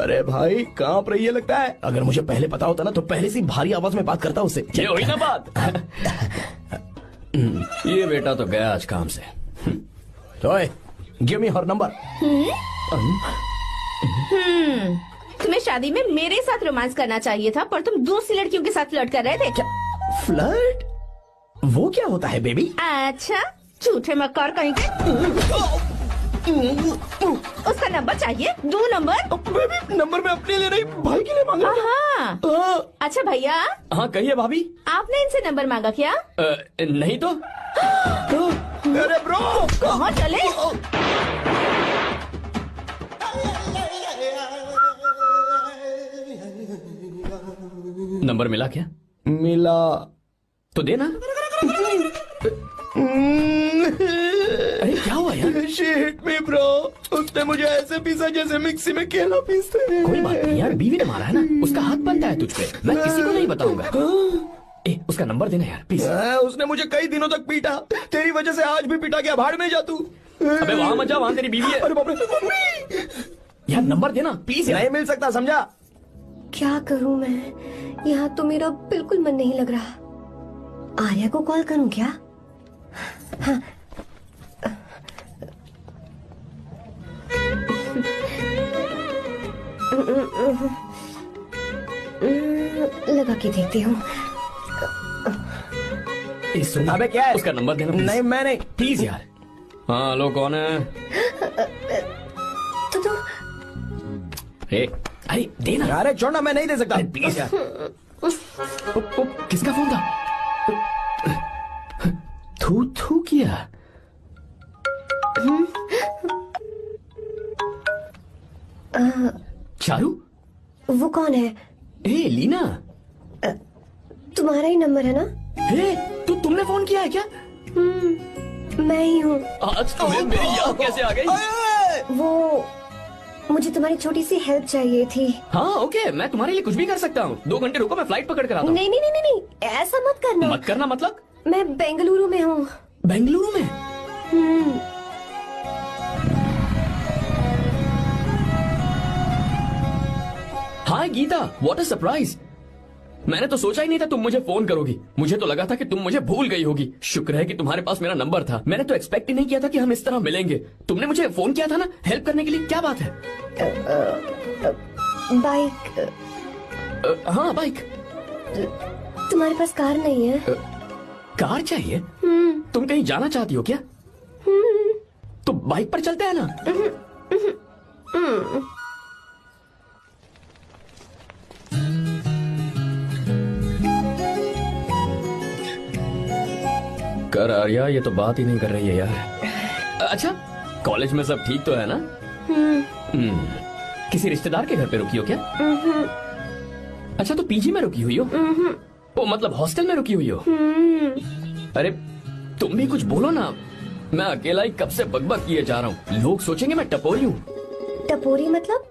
अरे भाई कांप रही है लगता है। अगर मुझे पहले पता होता ना तो पहले से भारी आवाज में बात करता उससे। ये हुई ना बात। ये बेटा तो गया आज काम से। ओए, गिव मी हर नंबर। तुम्हें शादी में मेरे साथ रोमांस करना चाहिए था, पर तुम दूसरी लड़कियों के साथ फ्लर्ट कर रहे थे। क्या फ्लर्ट? वो क्या होता है बेबी? अच्छा, झूठे मक्कार कहीं के। उसका नंबर चाहिए? दो नंबर। बेबी नंबर मैं अपने लिए नहीं भाई के लिए मांगा। हाँ। अच्छा भैया। हाँ कहिए भाभी। आपने इनसे नंबर मांगा क्या? नहीं तो। अरे ब्रो, कहाँ चले? नंबर मिला क्या? मिला तो देना। अरे क्या हुआ यार? She hit me bro। उसने मुझे ऐसे पीसा जैसे मिक्सी में केला पीसते हैं। कोई बात नहीं यार, बीवी ने मारा है ना, उसका हक बनता है तुझ पे। मैं किसी को नहीं बताऊंगा। उसका नंबर देना यार प्लीज। उसने मुझे कई दिनों तक पीटा, तेरी वजह से आज भी पीटा गया। भाड़ में जा तू। अबे वहां मत जा, वहां तेरी बीवी है। अरे बाप रे मम्मी। यार नंबर देना प्लीज। नहीं मिल सकता, समझा? क्या करूं मैं? यहाँ तो मेरा बिल्कुल मन नहीं लग रहा। आर्या को कॉल करूं क्या? हाँ। लगा के देखती हूँ। अबे क्या है? उसका नंबर देना नहीं मैं नहीं। प्लीज यार। हाँ हेलो, कौन है? तो अरे देना। अरे छोड़ना, मैं नहीं दे सकता। प्लीज यार। किसका फोन था? थू थू किया। चारू? वो कौन है? हे लीना। तुम्हारा ही नंबर है ना? हे, तुमने फोन किया है क्या? मैं ही हूँ। आज तुम्हें मेरी याद कैसे आ गई? वो मुझे तुम्हारी छोटी सी हेल्प चाहिए थी। हाँ ओके, मैं तुम्हारे लिए कुछ भी कर सकता हूँ। 2 घंटे रुको, मैं फ्लाइट पकड़ कर आता हूँ। नहीं नहीं नहीं नहीं, ऐसा मत करना। मत करना मतलब? मैं बेंगलुरु में हूँ। बेंगलुरु में? हाय गीता, व्हाट अ सरप्राइज। मैंने तो सोचा ही नहीं था तुम मुझे फोन करोगी। मुझे तो लगा था कि तुम मुझे भूल गई होगी। शुक्र है कि तुम्हारे पास मेरा नंबर था। मैंने तो एक्सपेक्ट ही नहीं किया था कि हम इस तरह मिलेंगे। तुमने मुझे फोन किया था ना हेल्प करने के लिए, क्या बात है? बाइक। हाँ बाइक। तुम्हारे पास कार नहीं है? कार चाहिए? तुम कहीं जाना चाहती हो क्या? तो बाइक पर चलते हैं ना। कर आर्या, ये तो बात ही नहीं कर रही है यार। अच्छा, कॉलेज में सब ठीक तो है ना? किसी रिश्तेदार के घर पे रुकी हो क्या? अच्छा, तो पीजी में रुकी हुई हो? ओ मतलब हॉस्टल में रुकी हुई हो? अरे तुम भी कुछ बोलो ना। मैं अकेला ही कब से बकबक किए जा रहा हूँ। लोग सोचेंगे मैं टपोरी हूँ। टपोरी मतलब?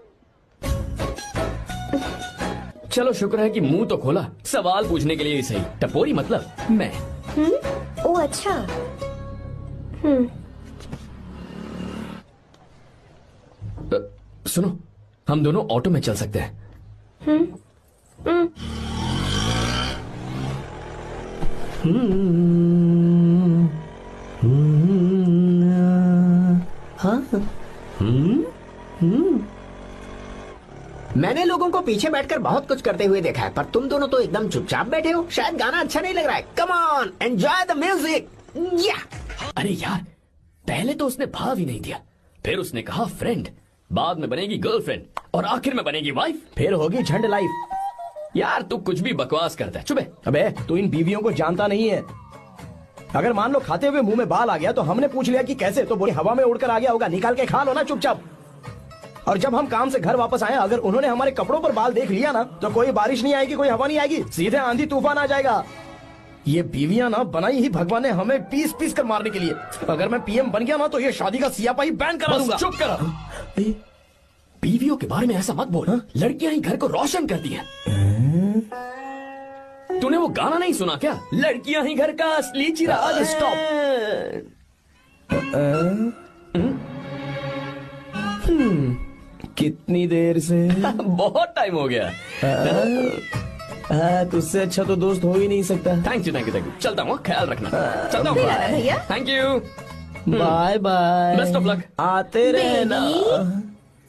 चलो शुक्र है कि मुंह तो खोला, सवाल पूछने के लिए ही सही। टपोरी मतलब मैं। ओ अच्छा। सुनो, हम दोनों ऑटो में चल सकते हैं। मैंने लोगों को पीछे बैठकर बहुत कुछ करते हुए देखा है, पर तुम दोनों तो एकदम चुपचाप बैठे हो। शायद गाना अच्छा नहीं लग रहा है। Come on, enjoy the music. अरे यार, पहले तो उसने भाव ही नहीं दिया, फिर उसने कहा फ्रेंड, बाद में बनेगी गर्लफ्रेंड और आखिर में बनेगी वाइफ, फिर होगी झंड लाइफ। यार तू कुछ भी बकवास करता है। चुप। अबे तू इन बीवियों को जानता नहीं है। अगर मान लो खाते हुए मुंह में बाल आ गया तो हमने पूछ लिया कि कैसे, तो बोले हवा में उड़कर आ गया होगा, निकाल के खा लो ना चुपचाप। और जब हम काम से घर वापस आए, अगर उन्होंने हमारे कपड़ों पर बाल देख लिया ना, तो कोई बारिश नहीं आएगी, कोई हवा नहीं आएगी, सीधे आंधी तूफान आ जाएगा। ये बीवियां ना बनाई ही भगवान ने हमें पीस पीस कर मारने के लिए। अगर मैं पीएम बन गया ना तो ये शादी का सियापाही बैन करा दूंगा। चुप कर। बीवियों के बारे में ऐसा मत बोल। लड़कियां ही घर को रोशन करती हैं। तूने वो गाना नहीं सुना क्या? लड़कियां ही घर का असली चिराग। स्टॉप। कितनी देर से? बहुत टाइम हो गया। तुझसे अच्छा तो दोस्त हो ही नहीं सकता। Thank you thank you thank you. चलता हूँ, ख्याल रखना। चलता हूँ भैया। Thank you. Bye bye. Best of luck. आते रहना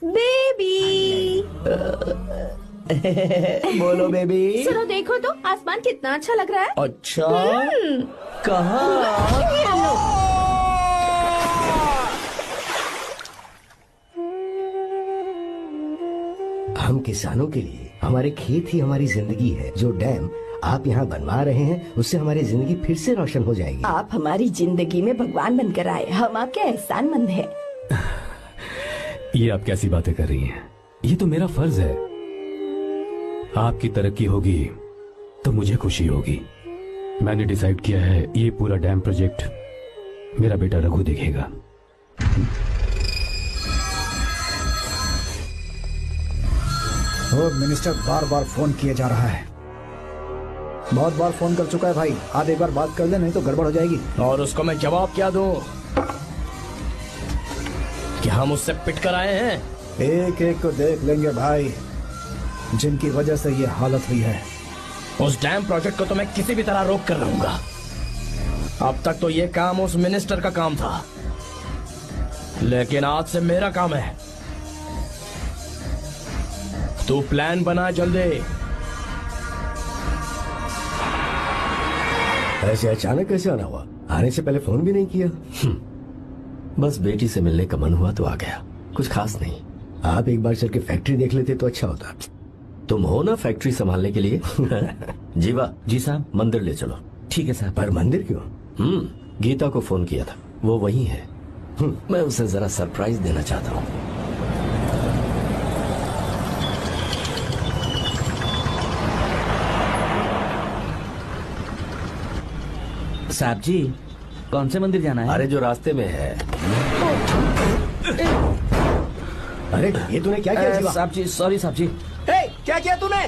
बेबी। बोलो बेबी। सुनो, देखो तो आसमान कितना अच्छा लग रहा है। अच्छा, कहाँ? हम किसानों के लिए हमारे खेत ही हमारी जिंदगी है। जो डैम आप यहाँ बनवा रहे हैं, उससे हमारी जिंदगी फिर से रोशन हो जाएगी। आप हमारी जिंदगी में भगवान बनकर आए, हम आपके एहसानमंद हैं। ये आप कैसी बातें कर रही हैं? ये तो मेरा फर्ज है। आपकी तरक्की होगी तो मुझे खुशी होगी। मैंने डिसाइड किया है ये पूरा डैम प्रोजेक्ट मेरा बेटा रघु देखेगा। मिनिस्टर बार बार फोन किए जा रहा है। बहुत बार फोन कर चुका है भाई। आप एक बार बात कर ले, नहीं तो गड़बड़ हो जाएगी। और उसको मैं जवाब क्या दूं? कि हम उससे पिट कर आए हैं। एक एक को देख लेंगे भाई, जिनकी वजह से ये हालत हुई है। उस डैम प्रोजेक्ट को तो मैं किसी भी तरह रोक कर रहूंगा। अब तक तो ये काम उस मिनिस्टर का काम था, लेकिन आज से मेरा काम है। तू प्लान बना जल्दी। ऐसे अचानक कैसे आना हुआ? आने से पहले फोन भी नहीं किया? बस बेटी से मिलने का मन हुआ तो आ गया, कुछ खास नहीं। आप एक बार चल के फैक्ट्री देख लेते तो अच्छा होता। तुम हो ना फैक्ट्री संभालने के लिए? जीवा। जी साहब। मंदिर ले चलो। ठीक है साहब। पर मंदिर क्यों? गीता को फोन किया था, वो वही है। मैं उसे जरा सरप्राइज देना चाहता हूँ। साहब जी, कौन से मंदिर जाना है? अरे जो रास्ते में है। अरे ये तूने क्या किया जीवा? साहब जी, सॉरी साहब जी। क्या किया तूने?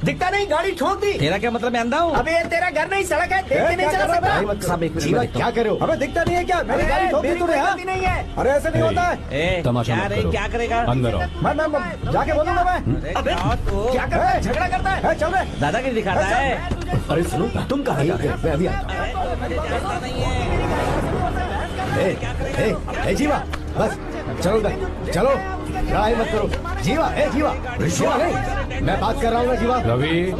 दिखता नहीं, गाड़ी ठोक दी। तेरा क्या मतलब, मैं अंधा हूँ? अबे ये तेरा घर नहीं, सड़क है, देख के नहीं चला सकता। साहब एक मिनट, जीवा मैं देखता क्या करे हो? अबे दिखता नहीं है क्या? मेरी गाड़ी ठोक दी तूने, हाँ? नहीं है। अरे ऐसे नहीं होता है। ए, तमाशा क्या मत रे, करो। क्या करेगा? अंदर आओ। मैं जाके बोलूंगा मैं। अबे क्या करता है? झगड़ा करता है? चल रहे। दादागिरी दिखाता है। अरे सुनो, तुम कहाँ जा रहे हो? मैं अभी आता हूँ। जीवा बस चलो उधर, चलो लड़ाई मत करो। जीवा जीवा जीवा नहीं, मैं बात कर रहा हूँ ना जीवा। रवि,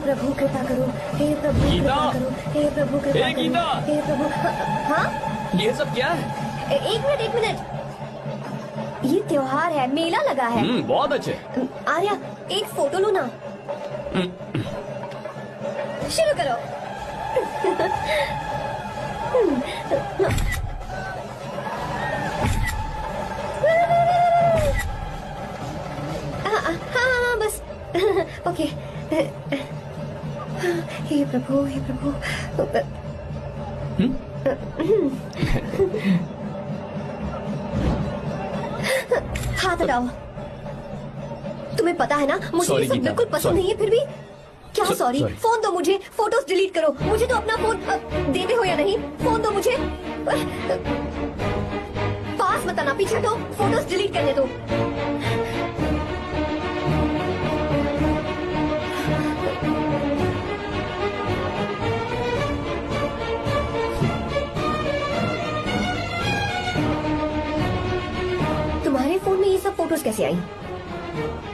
प्रभु कृपा करो, हे प्रभु कृपा करो, हे प्रभु कृपा करो, हे प्रभु। हाँ, ये सब क्या है? एक मिनट, ये त्योहार है, मेला लगा है। बहुत अच्छे। आर्या, एक फोटो लो ना। शुरू करो। हाँ बस। ओके। हे प्रभु, हे प्रभु। हाथ हटाओ। तुम्हें पता है ना, मुझे ये सब बिल्कुल पसंद नहीं है, फिर भी क्या सॉरी? फोन दो मुझे, फोटोज डिलीट करो। मुझे तो अपना फोन देते हो या नहीं? फोन दो मुझे। पास मत आना, पीछे हटो, फोटोज डिलीट करने दो। तुम्हारे फोन में ये सब फोटोज कैसे आई?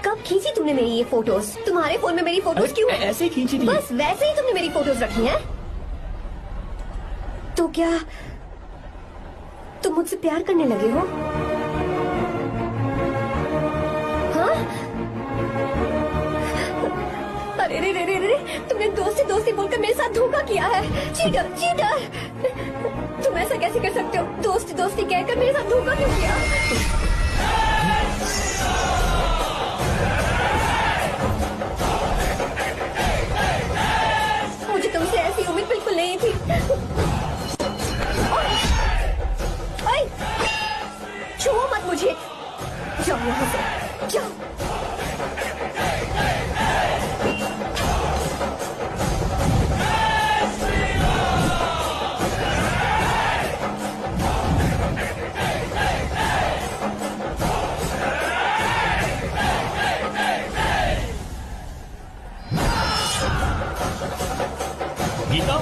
कब खींची तुमने मेरी ये फोटोज? तुम्हारे फोन में मेरी फोटोज क्यों? ऐसे ही खींची थी। बस वैसे ही तुमने मेरी फोटोज रखी हैं? तो क्या तुम मुझसे प्यार करने लगे हो? हाँ? अरे रे रे रे रे, तुमने दोस्ती दोस्ती बोलकर मेरे साथ धोखा किया है। Cheater, cheater! तुम ऐसा कैसे कर सकते हो? दोस्ती दोस्ती कहकर मेरे साथ धोखा क्यों किया? मुझे तुमसे ऐसी उम्मीद बिल्कुल नहीं थी। ओए! छुओ मत मुझे। जाओ यहाँ से, जाओ। गीता,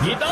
गीता,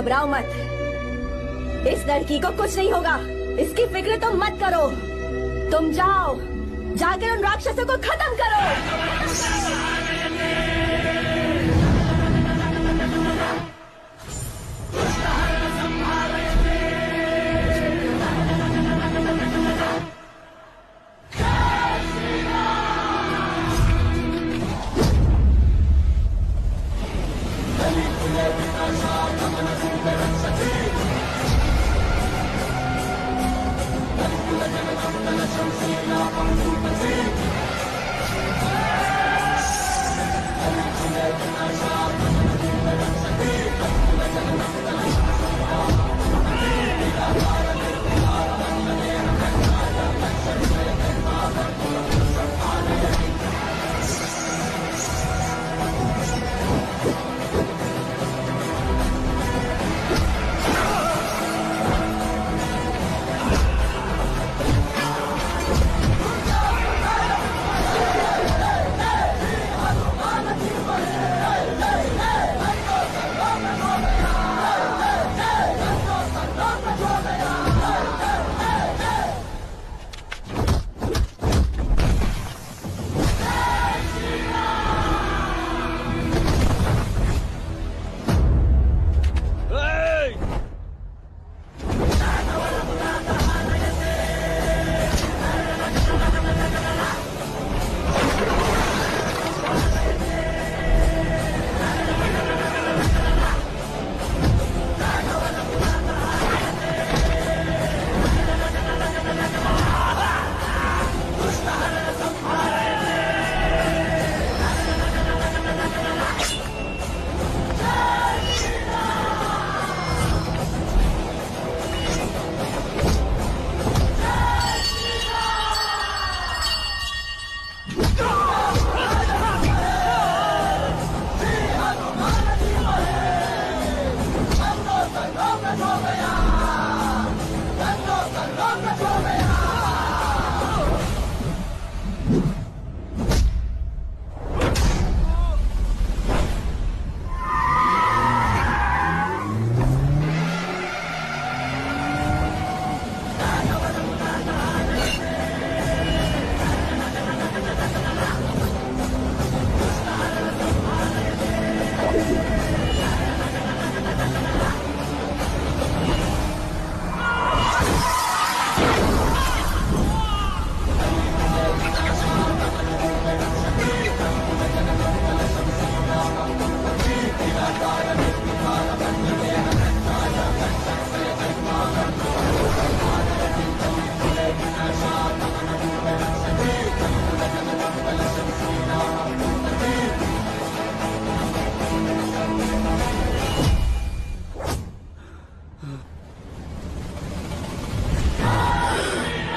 घबराओ मत, इस लड़की को कुछ नहीं होगा, इसकी फिक्र तुम मत करो। तुम जाओ, जाकर उन राक्षसों को खत्म करो।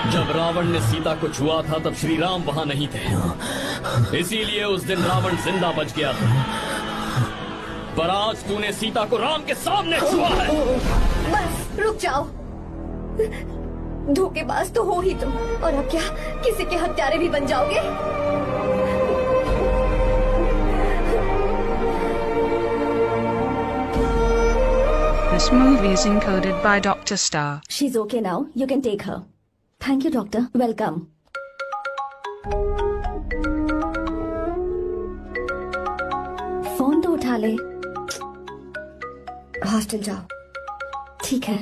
जब रावण ने सीता को छुआ था तब श्री राम वहां नहीं थे, इसीलिए उस दिन रावण जिंदा बच गया था। पर आज तूने सीता को राम के सामने छुआ है। बस रुक जाओ, धोखेबाज तो हो ही तुम, और अब क्या किसी के हत्यारे भी बन जाओगे? This movie is encoded by Dr. Star. She's okay now. You can take her. Thank you, doctor. Welcome. Phone तो उठा ले। हॉस्टल जाओ। ठीक है।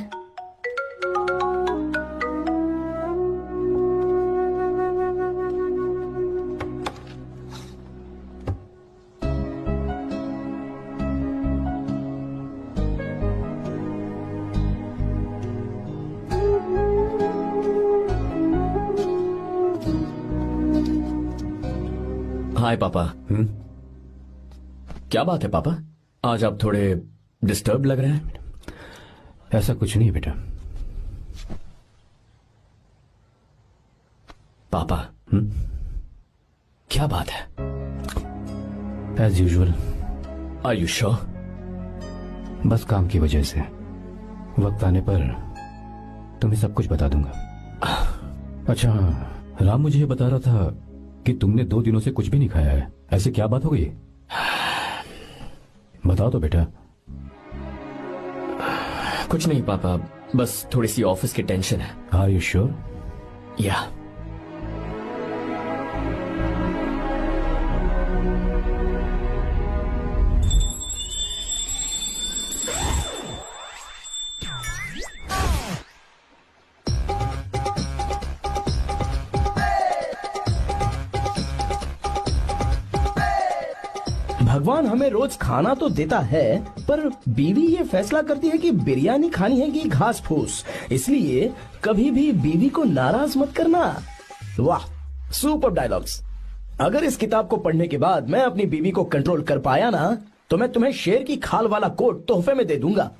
हाय पापा। क्या बात है पापा, आज आप थोड़े डिस्टर्ब लग रहे हैं। ऐसा कुछ नहीं बेटा। पापा क्या बात है? As usual. Are you sure? बस काम की वजह से। वक्त आने पर तुम्हें सब कुछ बता दूंगा। अच्छा, राम मुझे ये बता रहा था कि तुमने 2 दिनों से कुछ भी नहीं खाया है। ऐसे क्या बात हो गई? बताओ तो बेटा। कुछ नहीं पापा, बस थोड़ी सी ऑफिस की टेंशन है। Are you sure? या भगवान हमें रोज खाना तो देता है, पर बीवी ये फैसला करती है कि बिरयानी खानी है कि घास फूस। इसलिए कभी भी बीवी को नाराज मत करना। वाह, सुपर डायलॉग्स। अगर इस किताब को पढ़ने के बाद मैं अपनी बीवी को कंट्रोल कर पाया ना, तो मैं तुम्हें शेर की खाल वाला कोट तोहफे में दे दूंगा।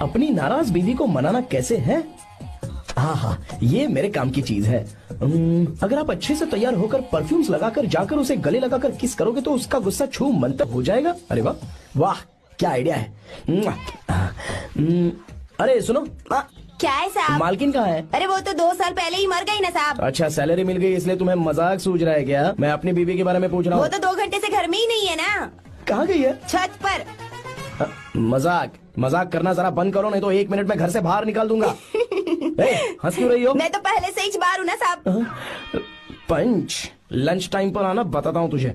अपनी नाराज बीवी को मनाना कैसे है? हाँ, ये मेरे काम की चीज है। अगर आप अच्छे से तैयार होकर परफ्यूम्स लगाकर जाकर उसे गले लगाकर किस करोगे तो उसका गुस्सा छू मंतर हो जाएगा। अरे वाह वाह, क्या आइडिया है। अरे सुनो, क्या है साहब? मालकिन कहाँ है? अरे वो तो 2 साल पहले ही मर गई ना साहब। अच्छा, सैलरी मिल गई इसलिए तुम्हें मजाक सूझ रहा है क्या? मैं अपनी बीवी के बारे में पूछ रहा हूँ। वो तो 2 घंटे से घर में ही नहीं है ना। कहाँ गई है? छत पर। मजाक करना जरा बंद करो, नहीं तो 1 मिनट में घर से बाहर निकाल दूंगा। हंस क्यों रही हो? मैं तो पहले से ही बाहर हूँ ना साहब। पंच, लंच टाइम पर आना, बताता हूँ तुझे।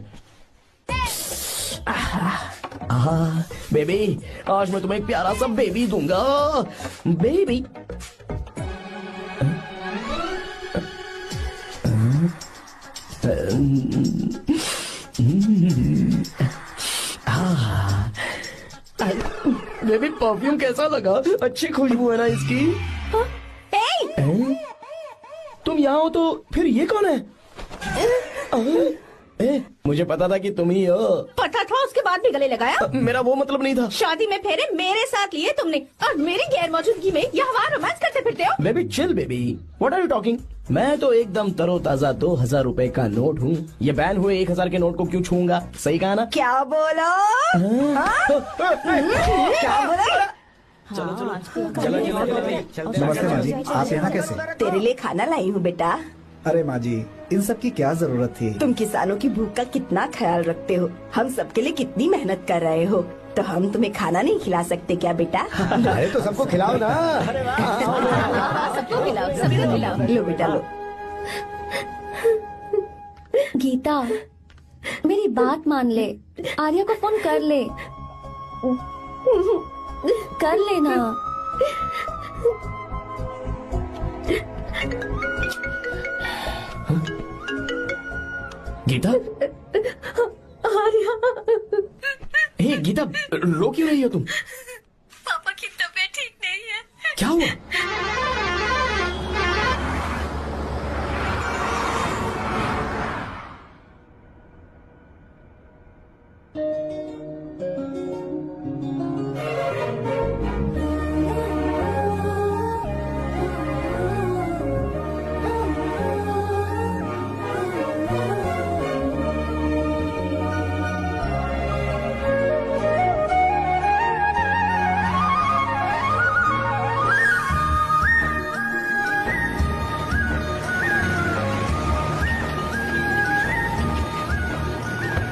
बेबी, आज मैं तुम्हें एक प्यारा सा बेबी दूंगा। बेबी बेबी, परफ्यूम कैसा लगा? अच्छी खुशबू है ना इसकी? तुम यहाँ हो तो फिर ये कौन है? मुझे पता था कि तुम ही हो। पता था, उसके बाद भी गले लगाया? मेरा वो मतलब नहीं था। शादी में फेरे मेरे साथ लिए तुमने और मेरी गैर मौजूदगी में यहाँ वहाँ रोमांस करते फिरते हो। Baby chill baby, what are you talking? मैं तो एकदम तरोताजा 2000 रुपए का नोट हूँ। ये बैन हुए 1000 के नोट को क्यों छूऊंगा? सही कहा ना? क्या बोलो? क्या बोलो? चलो। नमस्ते माँ जी, आप यहाँ कैसे? तेरे लिए खाना लाई हूँ बेटा। अरे माँ जी, इन सब की क्या जरूरत थी? तुम किसानों की भूख का कितना ख्याल रखते हो, हम सबके लिए कितनी मेहनत कर रहे हो, तो हम तुम्हें खाना नहीं खिला सकते क्या बेटा? अरे तो सबको खिलाओ ना। सबको खिलाओ, सबको खिलाओ। लो बेटा लो। गीता, मेरी बात मान ले, आर्या को फोन कर ले। कर लेना। गीता, आर्या, हे गीता, रो क्यों रही हो तुम? पापा की तबीयत ठीक नहीं है। क्या हुआ?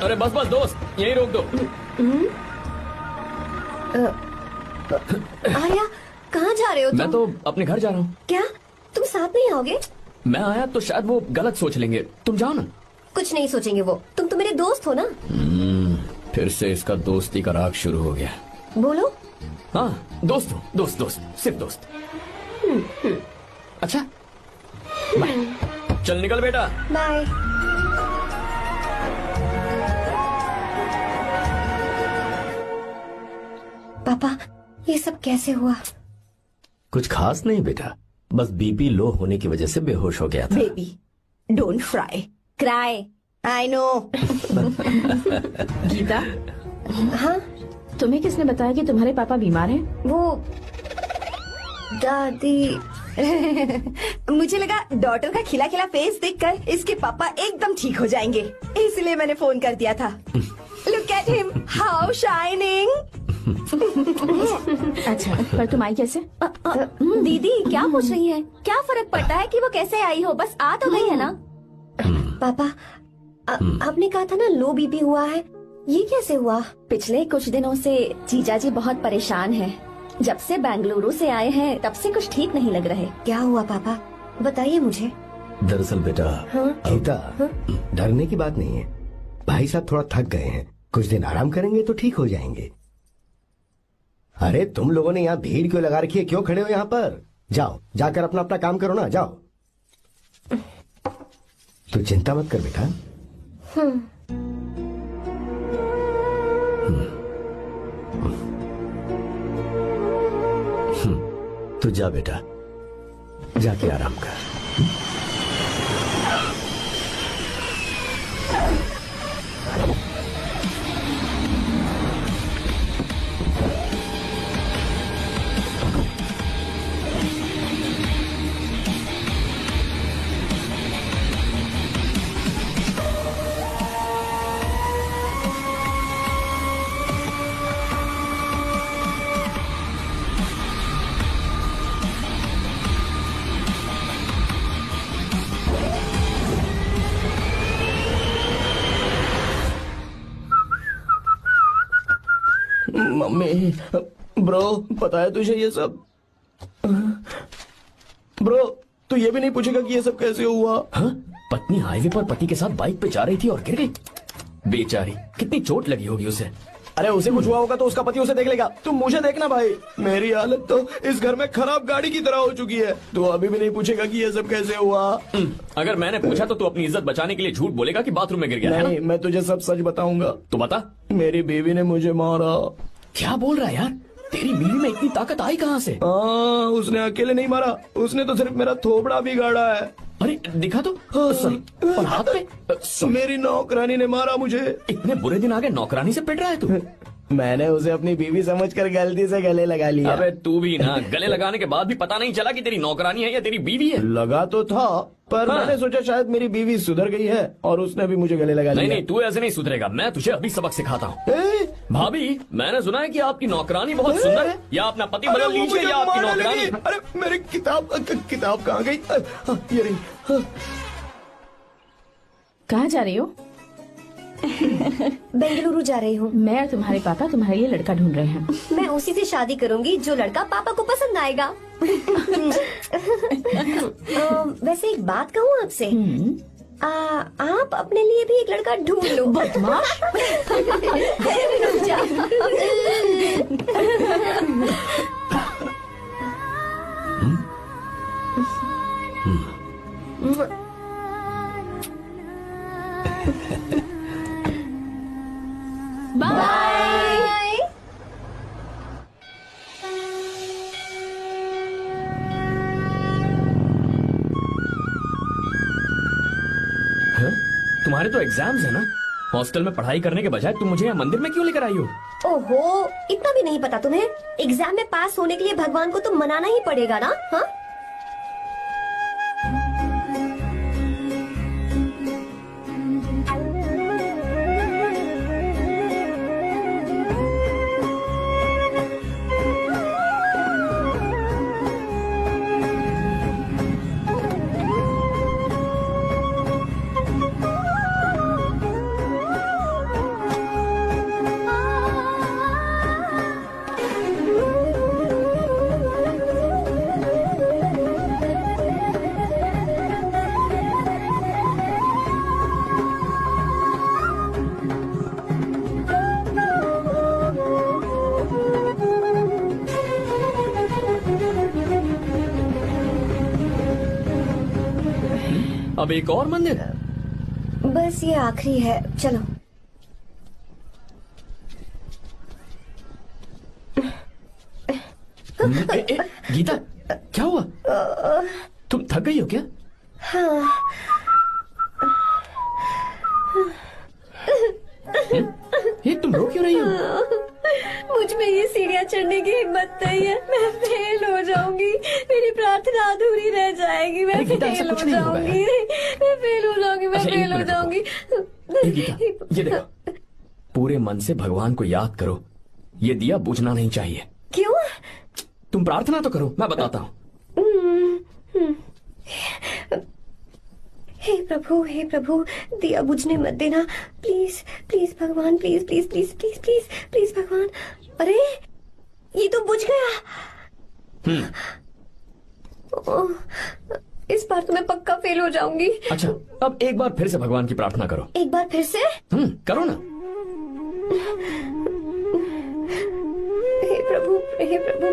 अरे बस बस दोस्त, यहीं रोक दो। आर्या, कहाँ जा रहे हो तुम? मैं तो अपने घर जा रहा हूँ। क्या तुम साथ नहीं आओगे? मैं आया तो शायद वो गलत सोच लेंगे, तुम जाओ ना। कुछ नहीं सोचेंगे वो, तुम तो मेरे दोस्त हो ना। फिर से इसका दोस्ती का राग शुरू हो गया। बोलो। हाँ, दोस्त हूँ, दोस्त दोस्त, सिर्फ दोस्त। अच्छा, बाय। चल निकल बेटा। बाय। पापा, ये सब कैसे हुआ? कुछ खास नहीं बेटा, बस बीपी लो होने की वजह से बेहोश हो गया था। Baby, don't cry, I know. Geeta, हाँ, तुम्हें किसने बताया कि तुम्हारे पापा बीमार हैं? वो दादी। मुझे लगा डॉटर का खिला खिला फेस देखकर इसके पापा एकदम ठीक हो जाएंगे, इसलिए मैंने फोन कर दिया था। Look at him, how shining. अच्छा, पर तुम आई कैसे? दीदी क्या पूछ रही है? क्या फर्क पड़ता है कि वो कैसे आई हो, बस आ तो गई है ना। पापा, आपने कहा था ना लो बीपी हुआ है, ये कैसे हुआ? पिछले कुछ दिनों से जीजा जी बहुत परेशान हैं। जब से बेंगलुरु से आए हैं तब से कुछ ठीक नहीं लग रहे। क्या हुआ पापा, बताइए मुझे। दरअसल बेटा गीता, डरने की बात नहीं है। भाई साहब थोड़ा थक गए हैं, कुछ दिन आराम करेंगे तो ठीक हो जाएंगे। अरे तुम लोगों ने यहाँ भीड़ क्यों लगा रखी है? क्यों खड़े हो यहाँ पर? जाओ, जाकर अपना अपना काम करो ना, जाओ। तू चिंता मत कर बेटा। तू जा बेटा, जाके आराम कर। मम्मी, ब्रो पता है तुझे ये सब? ब्रो तू ये भी नहीं पूछेगा कि ये सब कैसे हुआ? हाँ? पत्नी हाईवे पर पति के साथ बाइक पे जा रही थी और गिर गई। बेचारी, कितनी चोट लगी होगी उसे। अरे उसे कुछ हुआ होगा तो उसका पति उसे देख लेगा, तुम मुझे देखना भाई। मेरी हालत तो इस घर में खराब गाड़ी की तरह हो चुकी है। तू अभी भी नहीं पूछेगा कि ये सब कैसे हुआ? अगर मैंने पूछा तो तू अपनी इज्जत बचाने के लिए झूठ बोलेगा कि बाथरूम में गिर गया है नहीं, मैं तुझे सब सच बताऊंगा। तो बता। मेरी बीवी ने मुझे मारा। क्या बोल रहा है यार? तेरी बीवी में इतनी ताकत आई कहाँ से? उसने अकेले नहीं मारा, उसने तो सिर्फ मेरा थोबड़ा बिगाड़ा है। अरे दिखा तो। और हाथ पे? मेरी नौकरानी ने मारा मुझे। इतने बुरे दिन आ गए, नौकरानी से पिट रहा है तू? मैंने उसे अपनी बीवी समझकर गलती से गले लगा लिया। अबे तू भी ना, गले लगाने के बाद भी पता नहीं चला कि तेरी नौकरानी है या तेरी बीवी है। लगा तो था, पर मैंने सोचा शायद मेरी बीवी सुधर गई है और उसने भी मुझे गले लगा लिया। नहीं, तू ऐसे नहीं सुधरेगा, मैं तुझे अभी सबक सिखाता हूँ। भाभी, मैंने सुना है कि आपकी नौकरानी बहुत सुंदर है, या अपना पति बदल लीजिए या आपकी नौकरानी। अरे मेरी किताब कहाँ गई? ये रही। कहाँ जा रही हो? बेंगलुरु जा रही हूँ। मैं और तुम्हारे पापा तुम्हारे लिए लड़का ढूंढ रहे हैं। मैं उसी से शादी करूंगी जो लड़का पापा को पसंद आएगा। वैसे एक बात कहूँ आपसे, आप अपने लिए भी एक लड़का ढूंढ लो। बदमाश। बाय। तुम्हारे तो एग्जाम्स है ना? हॉस्टल में पढ़ाई करने के बजाय तुम मुझे यहाँ मंदिर में क्यों लेकर आई हो? ओहो, इतना भी नहीं पता तुम्हें? एग्जाम में पास होने के लिए भगवान को तो मनाना ही पड़ेगा ना। हाँ, अब एक और मंदिर? बस ये आखिरी है, चलो। गीता, क्या हुआ? तुम थक गई हो क्या? हाँ। ये तुम रो क्यों रही हो? मुझ में ये सीढ़ियाँ चढ़ने की हिम्मत नहीं है। मैं फेल हो जाऊंगी, मेरी प्रार्थना अधूरी रह जाएगी। मैं फेल हो जाऊंगी, मैं फेल हो जाऊंगी, मैं फेल हो जाऊंगी। गीता, ये देखो, पूरे मन से भगवान को याद करो। ये दिया बुझना नहीं चाहिए। क्यों? तुम प्रार्थना तो करो, मैं बताता हूँ। हे प्रभु दिया बुझने मत देना, प्लीज प्लीज भगवान, please please please please please please भगवान। अरे ये तो बुझ गया। इस बार तो मैं पक्का फेल हो जाऊंगी। अच्छा, अब एक बार फिर से भगवान की प्रार्थना करो। एक बार फिर से? करो ना। हे प्रभु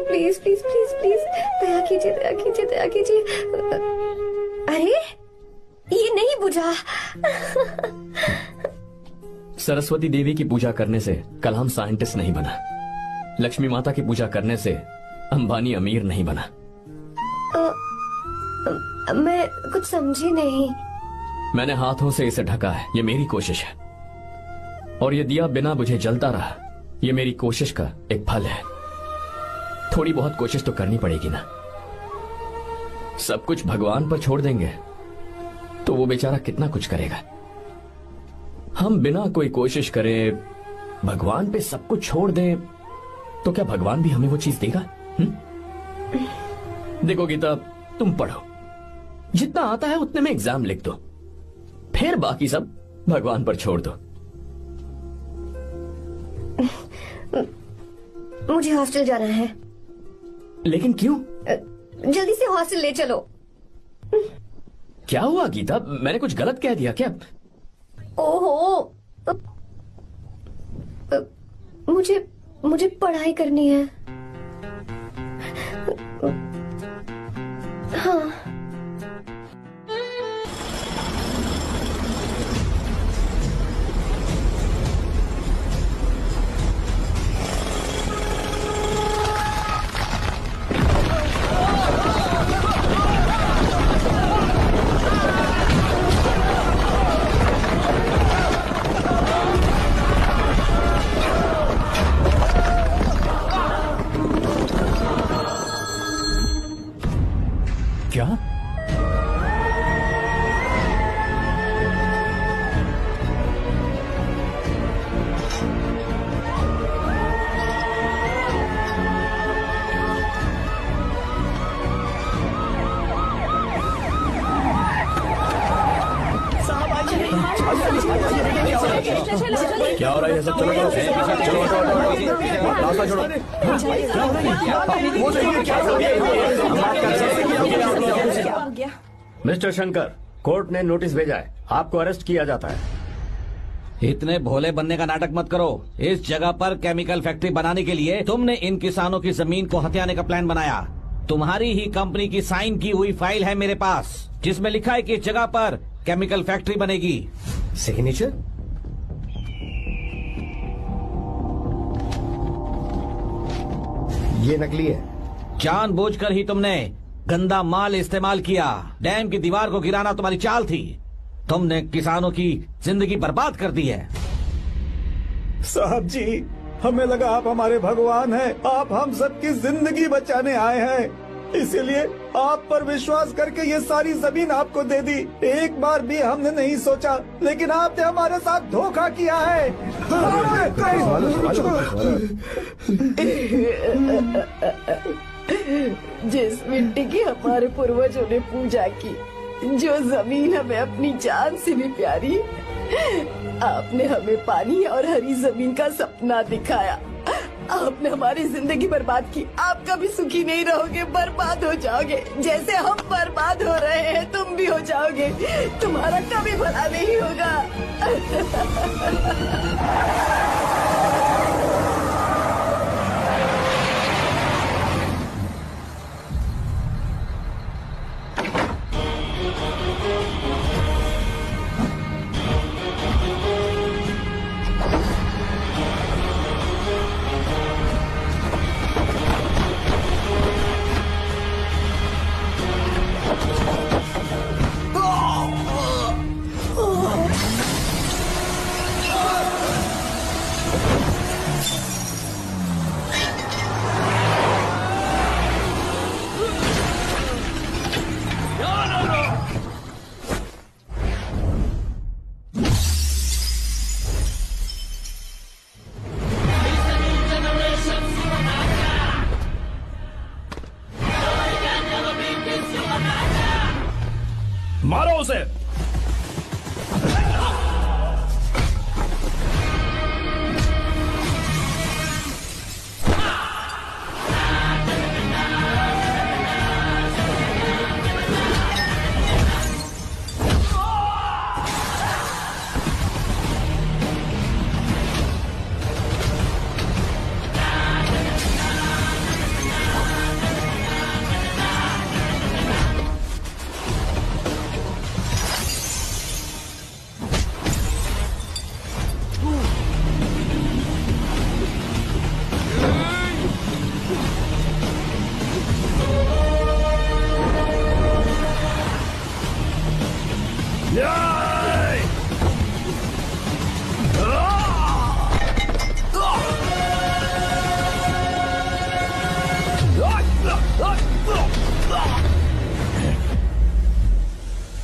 प्लीज प्लीज प्लीज प्लीज दया कीजिए, दया कीजिए, दया कीजिए। अरे ये नहीं बुझा। सरस्वती देवी की पूजा करने से कलाम साइंटिस्ट नहीं बना, लक्ष्मी माता की पूजा करने से अंबानी अमीर नहीं बना। मैं कुछ समझी नहीं। मैंने हाथों से इसे ढका है, ये मेरी कोशिश है, और ये दिया बिना बुझे जलता रहा, ये मेरी कोशिश का एक फल है। थोड़ी बहुत कोशिश तो करनी पड़ेगी ना। सब कुछ भगवान पर छोड़ देंगे तो वो बेचारा कितना कुछ करेगा। हम बिना कोई कोशिश करे भगवान पे सब कुछ छोड़ दें तो क्या भगवान भी हमें वो चीज देगा? देखो गीता, तुम पढ़ो, जितना आता है उतने में एग्जाम लिख दो, फिर बाकी सब भगवान पर छोड़ दो। मुझे हॉस्टल जाना है। लेकिन क्यों? जल्दी से हॉस्टल ले चलो। क्या हुआ गीता, मैंने कुछ गलत कह दिया क्या? ओहो, मुझे पढ़ाई करनी है। हाँ। क्या? क्या हो रहा है सब? चलो चलो रास्ता छोड़ो। मिस्टर शंकर, कोर्ट ने नोटिस भेजा है, आपको अरेस्ट किया जाता है। इतने भोले बनने का नाटक मत करो। इस जगह पर केमिकल फैक्ट्री बनाने के लिए तुमने इन किसानों की जमीन को हथियाने का प्लान बनाया। तुम्हारी ही कंपनी की साइन की हुई फाइल है मेरे पास, जिसमें लिखा है कि इस जगह पर केमिकल फैक्ट्री बनेगी। सिग्नेचर? ये नकली है। जानबूझकर ही तुमने गंदा माल इस्तेमाल किया। डैम की दीवार को गिराना तुम्हारी चाल थी। तुमने किसानों की जिंदगी बर्बाद कर दी है। साहब जी, हमें लगा आप हमारे भगवान हैं, आप हम सबकी जिंदगी बचाने आए हैं, इसीलिए आप पर विश्वास करके ये सारी जमीन आपको दे दी। एक बार भी हमने नहीं सोचा, लेकिन आपने हमारे साथ धोखा किया है। जिस मिट्टी की हमारे पूर्वजों ने पूजा की, जो जमीन हमें अपनी जान से भी प्यारी, आपने हमें पानी और हरी जमीन का सपना दिखाया। आपने हमारी जिंदगी बर्बाद की। आप कभी सुखी नहीं रहोगे, बर्बाद हो जाओगे। जैसे हम बर्बाद हो रहे हैं तुम भी हो जाओगे। तुम्हारा कभी भला नहीं होगा। मारो उसे।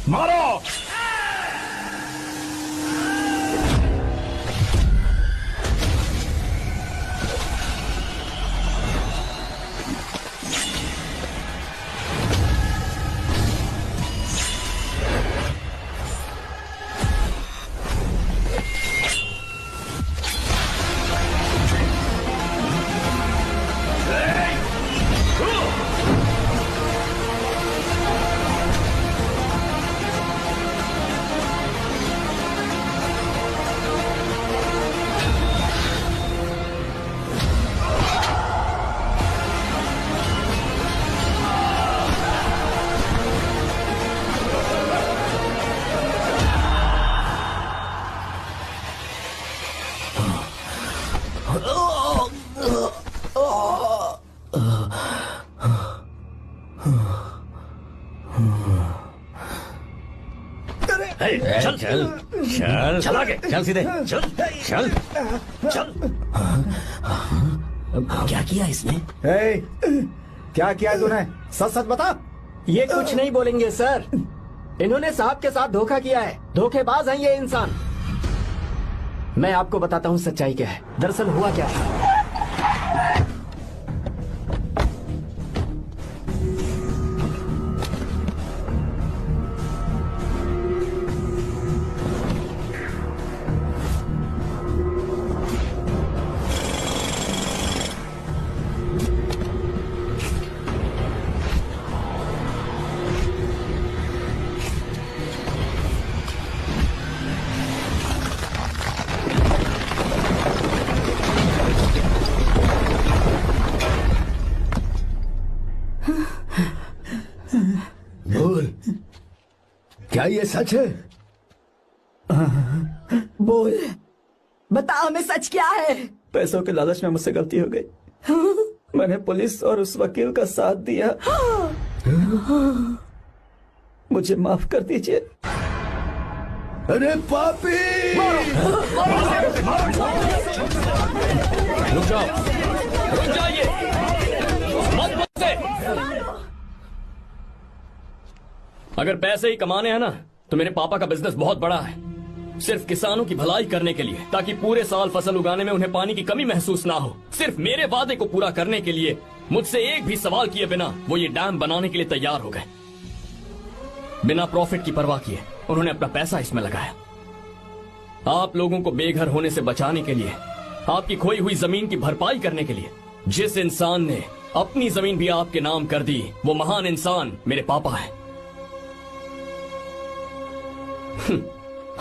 मारो। चल चल चल चल आगे, चल सीधे, चल चल चल। क्या किया इसने? क्या किया तूने? सच सच बता। ये कुछ नहीं बोलेंगे सर। इन्होंने साहब के साथ धोखा किया है। धोखेबाज हैं ये इंसान। मैं आपको बताता हूँ सच्चाई क्या है। दरअसल हुआ क्या है, बोल, क्या ये सच है? बोल, बता हमें सच क्या है? पैसों के लालच में मुझसे गलती हो गई। मैंने पुलिस और उस वकील का साथ दिया। मुझे माफ कर दीजिए। अरे पापी! रुक जाओ, रुक जाइए, मत मुझसे। अगर पैसे ही कमाने हैं ना, तो मेरे पापा का बिजनेस बहुत बड़ा है। सिर्फ किसानों की भलाई करने के लिए, ताकि पूरे साल फसल उगाने में उन्हें पानी की कमी महसूस ना हो। सिर्फ मेरे वादे को पूरा करने के लिए मुझसे एक भी सवाल किए बिना वो ये डैम बनाने के लिए तैयार हो गए। बिना प्रॉफिट की परवाह किए उन्होंने अपना पैसा इसमें लगाया। आप लोगों को बेघर होने से बचाने के लिए, आपकी खोई हुई जमीन की भरपाई करने के लिए। जिस इंसान ने अपनी जमीन भी आपके नाम कर दी, वो महान इंसान मेरे पापा है।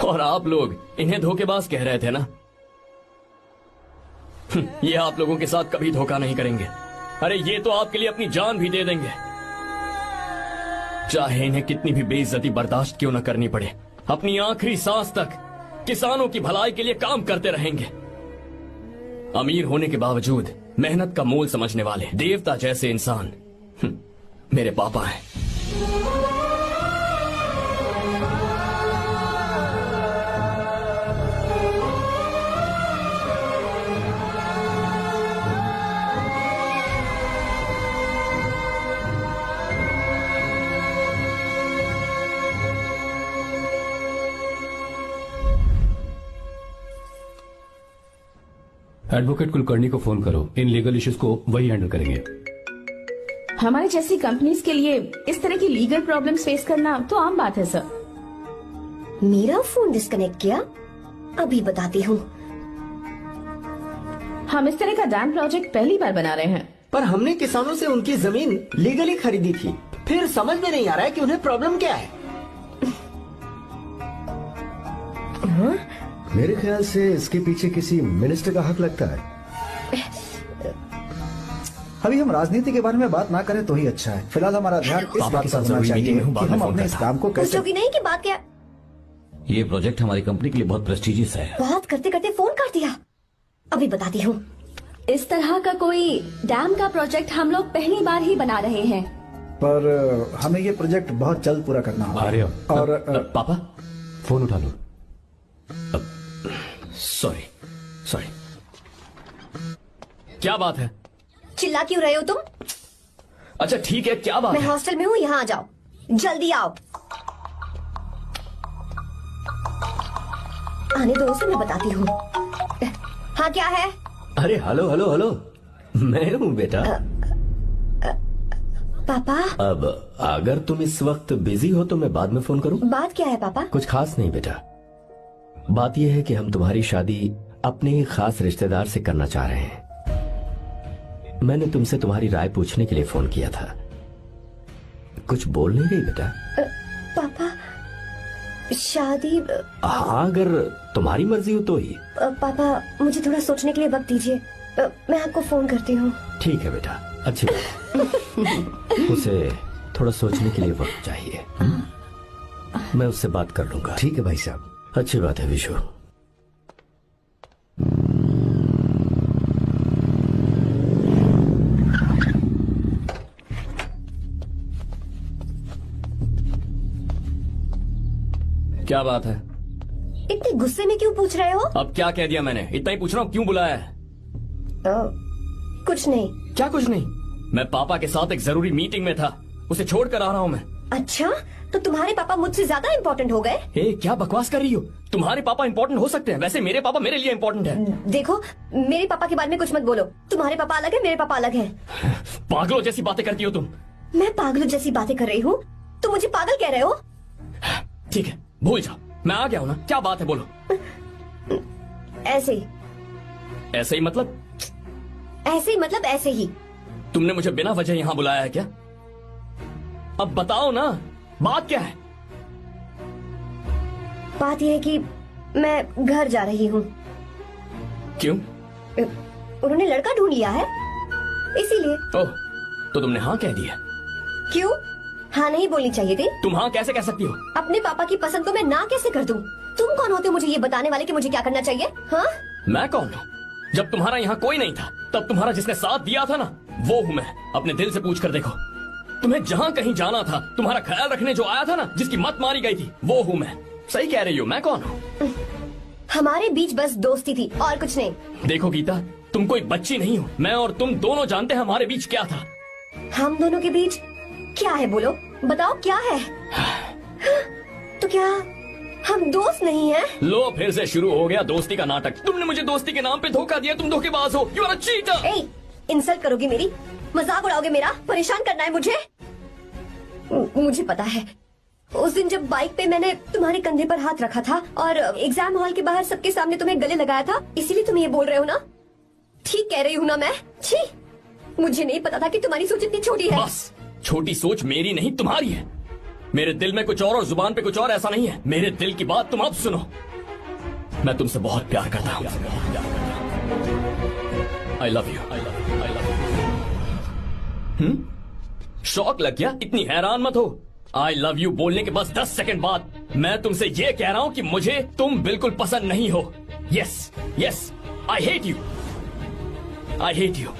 और आप लोग इन्हें धोखेबाज कह रहे थे ना? ये आप लोगों के साथ कभी धोखा नहीं करेंगे। अरे ये तो आपके लिए अपनी जान भी दे देंगे, चाहे इन्हें कितनी भी बेइज्जती बर्दाश्त क्यों न करनी पड़े। अपनी आखिरी सांस तक किसानों की भलाई के लिए काम करते रहेंगे। अमीर होने के बावजूद मेहनत का मोल समझने वाले देवता जैसे इंसान मेरे पापा हैं। एडवोकेट कुलकर्णी को फोन करो। इन लीगल इश्यूज को वही हैंडल करेंगे। हमारी जैसी कंपनीज के लिए इस तरह की लीगल प्रॉब्लम्स फेस करना तो आम बात है सर। मेरा फोन डिस्कनेक्ट किया? अभी बताती हूँ। हम इस तरह का डैम प्रोजेक्ट पहली बार बना रहे हैं। पर हमने किसानों से उनकी जमीन लीगली खरीदी थी। फिर समझ में नहीं आ रहा है कि उन्हें प्रॉब्लम क्या है। मेरे ख्याल से इसके पीछे किसी मिनिस्टर का हक लगता है। अभी हम राजनीति के बारे में बात ना करें तो ही अच्छा है। फिलहाल हमारा ध्यान इस बात पर होना चाहिए कि हम अपने इस काम को कैसे। पूछोगी नहीं कि बात क्या? ये प्रोजेक्ट हमारी कंपनी के लिए बहुत प्रेस्टिजियस है। बात करते करते फोन कर दिया। अभी बताती हूँ। इस तरह का कोई डैम का प्रोजेक्ट हम लोग पहली बार ही बना रहे हैं। पर हमें ये प्रोजेक्ट बहुत जल्द पूरा करना होगा। आर्य, और पापा फोन उठा लो। Sorry sorry. क्या बात है? चिल्ला क्यों रहे हो तुम? अच्छा ठीक है, क्या बात मैं है? हॉस्टल में हूँ, यहाँ आ जाओ, जल्दी आओ। आने दो उसे, मैं बताती हूँ। हाँ क्या है? अरे हेलो हेलो हेलो, मैं हूँ बेटा। पापा। अब अगर तुम इस वक्त बिजी हो तो मैं बाद में फोन करूँ? बात क्या है पापा? कुछ खास नहीं बेटा, बात यह है कि हम तुम्हारी शादी अपने ही खास रिश्तेदार से करना चाह रहे हैं। मैंने तुमसे तुम्हारी राय पूछने के लिए फोन किया था। कुछ बोल नहीं रही बेटा? पापा शादी। हाँ अगर तुम्हारी मर्जी हो तो ही। पापा मुझे थोड़ा सोचने के लिए वक्त दीजिए, मैं आपको फोन करती हूँ। ठीक है बेटा, अच्छी बात। उसे थोड़ा सोचने के लिए वक्त चाहिए। मैं उससे बात कर लूंगा। ठीक है भाई साहब। अच्छी बात है विशु। क्या बात है? इतने गुस्से में क्यों पूछ रहे हो? अब क्या कह दिया मैंने? इतना ही पूछ रहा हूँ, क्यों बुलाया है? कुछ नहीं। क्या कुछ नहीं? मैं पापा के साथ एक जरूरी मीटिंग में था, उसे छोड़ कर आ रहा हूँ मैं। अच्छा, तो तुम्हारे पापा मुझसे ज्यादा इम्पोर्टेंट हो गए? क्या बकवास कर रही हो? तुम्हारे पापा इम्पोर्टेंट हो सकते हैं, वैसे मेरे पापा मेरे लिए इम्पोर्टेंट है। देखो मेरे पापा के बारे में कुछ मत बोलो। तुम्हारे पापा अलग है, मेरे पापा अलग है। पागलों जैसी बातें करती हो तुम। मैं पागलों जैसी बातें कर रही हूँ? तुम मुझे पागल कह रहे हो? ठीक है, भूल जाओ, मैं आ गया हूँ ना। क्या बात है, बोलो। ऐसे ही। ऐसे ही मतलब? ऐसे ही मतलब ऐसे ही। तुमने मुझे बिना वजह यहाँ बुलाया है क्या? अब बताओ ना, बात क्या है? बात यह है कि मैं घर जा रही हूँ। क्यों? उन्होंने लड़का ढूंढ लिया है, इसीलिए। ओह, तो तुमने हाँ कह दिया? क्यों? हाँ नहीं बोलनी चाहिए थी? तुम हाँ कैसे कह सकती हो? अपने पापा की पसंद को मैं ना कैसे कर दूं? तुम कौन होते हो मुझे ये बताने वाले कि मुझे क्या करना चाहिए? हाँ? मैं कौन हूँ? जब तुम्हारा यहाँ कोई नहीं था, तब तुम्हारा जिसने साथ दिया था ना, वो हूँ मैं। अपने दिल से पूछ कर देखो। तुम्हें जहाँ कहीं जाना था, तुम्हारा ख्याल रखने जो आया था ना, जिसकी मत मारी गई थी, वो हूँ मैं। सही कह रही हो, मैं कौन हूँ? हमारे बीच बस दोस्ती थी और कुछ नहीं। देखो गीता, तुम कोई बच्ची नहीं हो। मैं और तुम दोनों जानते हैं हमारे बीच क्या था। हम दोनों के बीच क्या है? बोलो, बताओ क्या है? तो क्या हम दोस्त नहीं हैं? लो, फिर से शुरू हो गया दोस्ती का नाटक। तुमने मुझे दोस्ती के नाम पे धोखा दिया। तुम धोखेबाज हो। You are a cheater. ए, इंसल्ट करोगे मेरी? मजाक उड़ाओगे मेरा? परेशान करना है मुझे? मुझे पता है, उस दिन जब बाइक पे मैंने तुम्हारे कंधे पर हाथ रखा था और एग्जाम हॉल के बाहर सबके सामने तुम्हें गले लगाया था, इसीलिए तुम ये बोल रहे हो ना? ठीक कह रही हूँ ना मैं? छी, मुझे नहीं पता था कि तुम्हारी सोच इतनी छोटी है। बस, छोटी सोच मेरी नहीं तुम्हारी है। मेरे दिल में कुछ और जुबान पे कुछ और, ऐसा नहीं है। मेरे दिल की बात तुम अब सुनो। मैं तुमसे बहुत प्यार करता हूँ। I love you. शौक लग गया? इतनी हैरान मत हो। आई लव यू बोलने के बस 10 सेकंड बाद मैं तुमसे ये कह रहा हूँ कि मुझे तुम बिल्कुल पसंद नहीं हो। Yes yes, I hate you. I hate you.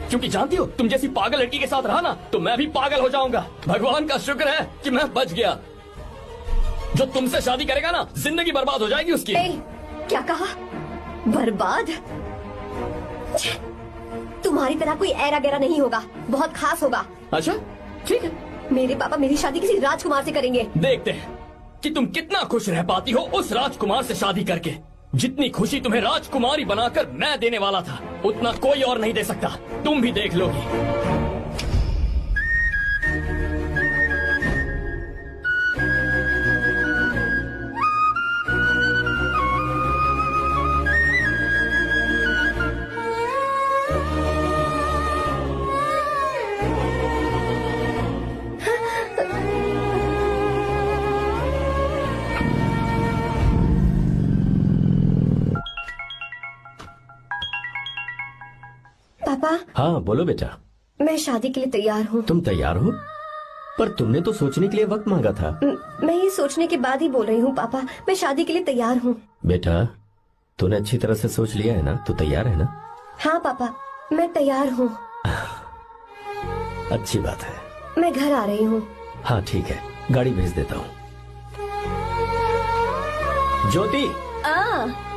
क्योंकि जानती हो, तुम जैसी पागल लड़की के साथ रहा ना, तो मैं भी पागल हो जाऊंगा। भगवान का शुक्र है कि मैं बच गया। जो तुमसे शादी करेगा ना, जिंदगी बर्बाद हो जाएगी उसकी। क्या कहा? बर्बाद? तुम्हारी तरह कोई ऐरा गैरा नहीं होगा, बहुत खास होगा। अच्छा ठीक है। मेरे पापा मेरी शादी किसी राजकुमार से करेंगे। देखते हैं कि तुम कितना खुश रह पाती हो उस राजकुमार से शादी करके। जितनी खुशी तुम्हें राजकुमारी बनाकर मैं देने वाला था, उतना कोई और नहीं दे सकता। तुम भी देख लोगी। पापा। हाँ बोलो बेटा। मैं शादी के लिए तैयार हूँ। तुम तैयार हो? पर तुमने तो सोचने के लिए वक्त मांगा था। मैं ये सोचने के बाद ही बोल रही हूँ पापा, मैं शादी के लिए तैयार हूँ। बेटा, तूने अच्छी तरह से सोच लिया है ना? तू तैयार है ना? हाँ पापा, मैं तैयार हूँ। अच्छी बात है। मैं घर आ रही हूँ। हाँ ठीक है, गाड़ी भेज देता हूँ। ज्योति,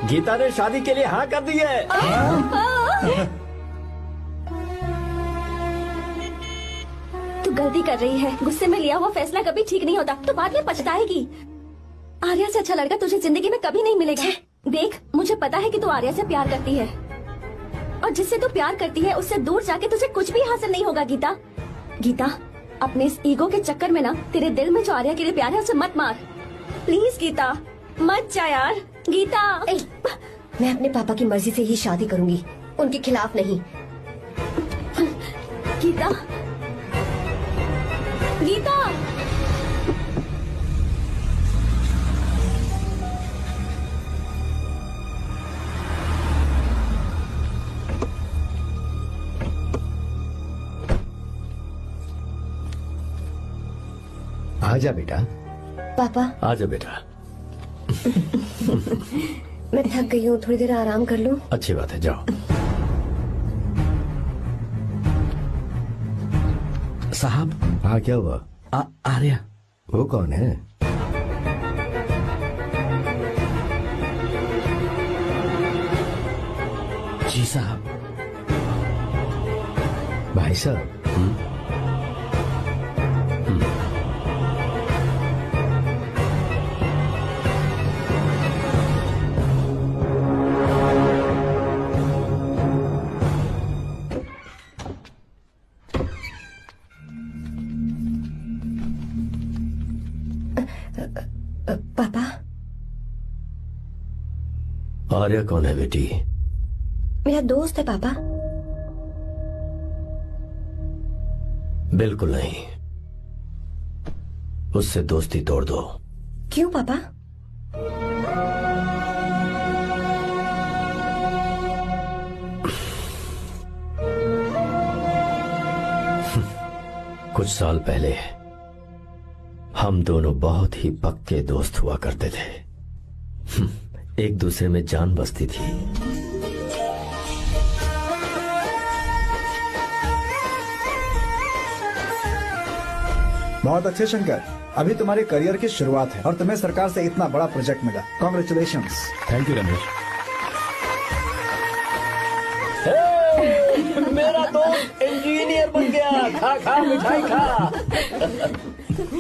गीता ने शादी के लिए हाँ कर दी है। तू गलती कर रही है। गुस्से में लिया हुआ फैसला कभी ठीक नहीं होता, तो बाद में पछताएगी। आर्या से अच्छा लड़का तुझे जिंदगी में कभी नहीं मिलेगा। देख, मुझे पता है कि तू आर्या से प्यार करती है, और जिससे तू प्यार करती है उससे दूर जाके तुझे कुछ भी हासिल नहीं होगा। गीता, गीता, अपने इस ईगो के चक्कर में ना तेरे दिल में जो आर्या के लिए प्यार है उसे मत मार। प्लीज गीता, मत जा यार। गीता, मैं अपने पापा की मर्जी से ही शादी करूंगी, उनके खिलाफ नहीं। गीता, गीता, आजा बेटा। पापा, आजा बेटा। मैं थक गई हूँ, थोड़ी देर आराम कर लूँ। अच्छी बात है, जाओ। साहब। हाँ, क्या हुआ? आर्या। वो कौन है? जी साहब। भाई साहब। पापा। आर्या कौन है बेटी? मेरा दोस्त है पापा। बिल्कुल नहीं, उससे दोस्ती तोड़ दो। क्यों पापा? कुछ साल पहले हम दोनों बहुत ही पक्के दोस्त हुआ करते थे। एक दूसरे में जान बसती थी। बहुत अच्छे शंकर, अभी तुम्हारे करियर की शुरुआत है और तुम्हें सरकार से इतना बड़ा प्रोजेक्ट मिला। कॉन्ग्रेचुलेशंस। Thank you Ramesh. मेरा दोस्त इंजीनियर बन गया। खा खा मिठाई खा।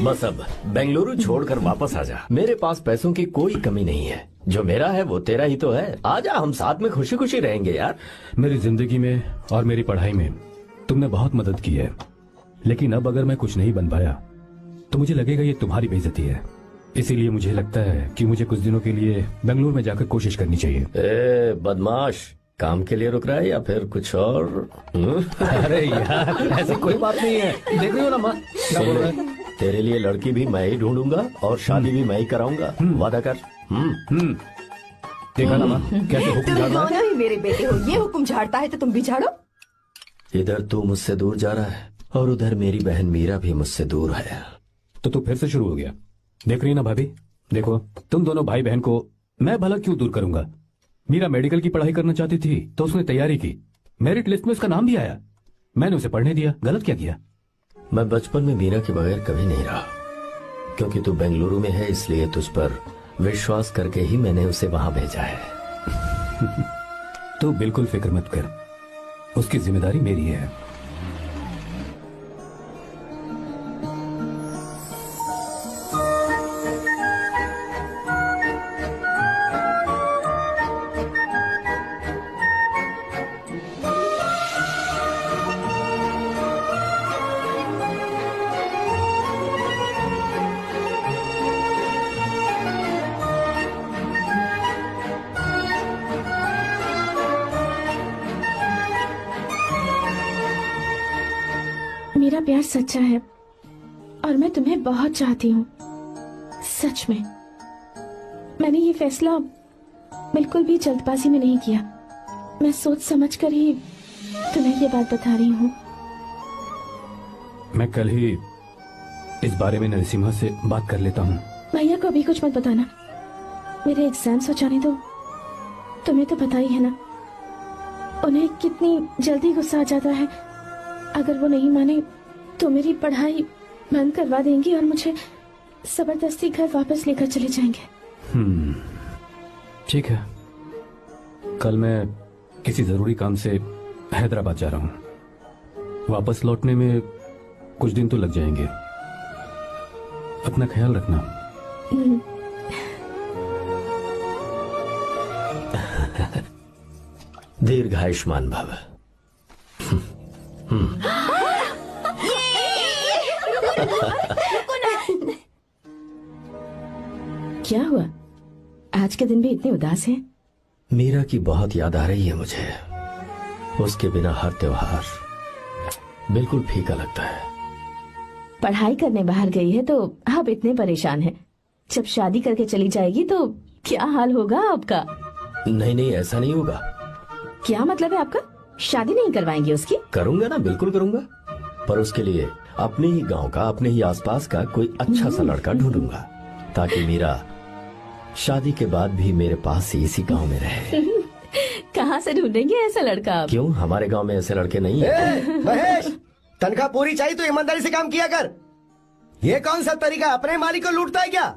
बस अब बेंगलुरु छोड़कर वापस आ जा। मेरे पास पैसों की कोई कमी नहीं है। जो मेरा है वो तेरा ही तो है। आजा, हम साथ में खुशी खुशी रहेंगे यार। मेरी जिंदगी में और मेरी पढ़ाई में तुमने बहुत मदद की है, लेकिन अब अगर मैं कुछ नहीं बन पाया तो मुझे लगेगा ये तुम्हारी बेइज्जती है। इसीलिए मुझे लगता है कि मुझे कुछ दिनों के लिए बेंगलुरु में जाकर कोशिश करनी चाहिए। ए बदमाश, काम के लिए रुक रहा है या फिर कुछ और? अरे यार, ऐसी कोई बात नहीं है। देख रही हो ना माँ, क्या बोल रहा है? तेरे लिए लड़की भी मैं ही ढूंढूंगा और शादी भी मैं ही कराऊंगा। वादा कर। देखा ना माँ, कैसे हुक्म तुम झाड़ रहा है? दोनों ही मेरे बेटे हो। ये हुक्म झाड़ता है तो तुम भी झाड़ो। इधर तू मुझसे दूर जा रहा है और उधर मेरी बहन मीरा भी मुझसे दूर है। तो तू फिर से शुरू हो गया। देख रही ना भाभी, देखो तुम दोनों भाई बहन को मैं भला क्यों दूर करूंगा। मीरा मेडिकल की पढ़ाई करना चाहती थी तो उसने तैयारी की, मेरिट लिस्ट में उसका नाम भी आया, मैंने उसे पढ़ने दिया। गलत क्या किया? मैं बचपन में मीरा के बगैर कभी नहीं रहा, क्योंकि तू बेंगलुरु में है इसलिए तुझ पर विश्वास करके ही मैंने उसे वहां भेजा है। तू बिल्कुल फिक्र मत कर, उसकी जिम्मेदारी मेरी है। मेरा प्यार सच्चा है और मैं तुम्हें बहुत चाहती हूँ, सच में। मैंने ये फैसला बिल्कुल भी जल्दबाजी में नहीं किया। मैं सोच समझ कर ही तुम्हें ये बात बता रही हूँ। मैं कल ही इस बारे में नरसिम्हा से बात कर लेता हूँ। भैया को अभी कुछ मत बताना, मेरे एग्जाम्स हो जाने दो। तुम्हें तो पता ही है ना उन्हें कितनी जल्दी गुस्सा आ जाता है। अगर वो नहीं माने तो मेरी पढ़ाई बंद करवा देंगी और मुझे जबरदस्ती घर वापस लेकर चले जाएंगे। ठीक है, कल मैं किसी जरूरी काम से हैदराबाद जा रहा हूँ। वापस लौटने में कुछ दिन तो लग जाएंगे। अपना ख्याल रखना। दीर्घायुष्मान भव। क्या हुआ? आज के दिन भी इतने उदास हैं? मीरा की बहुत याद आ रही है मुझे। उसके बिना हर त्योहार बिल्कुल फीका लगता है। पढ़ाई करने बाहर गई है तो आप इतने परेशान हैं। जब शादी करके चली जाएगी तो क्या हाल होगा आपका? नहीं नहीं, ऐसा नहीं होगा। क्या मतलब है आपका? शादी नहीं करवाएंगे उसकी? करूंगा ना, बिल्कुल करूंगा, पर उसके लिए अपने ही गांव का, अपने ही आसपास का कोई अच्छा सा लड़का ढूंढूंगा ताकि मीरा शादी के बाद भी मेरे पास ही इसी गांव में रहे। कहाँ से ढूंढेंगे ऐसा लड़का आप? क्यों, हमारे गांव में ऐसे लड़के नहीं हैं? महेश, तनख्वाह पूरी चाहिए तो ईमानदारी से काम किया कर। ये कौन सा तरीका, अपने मालिक को लूटता है क्या?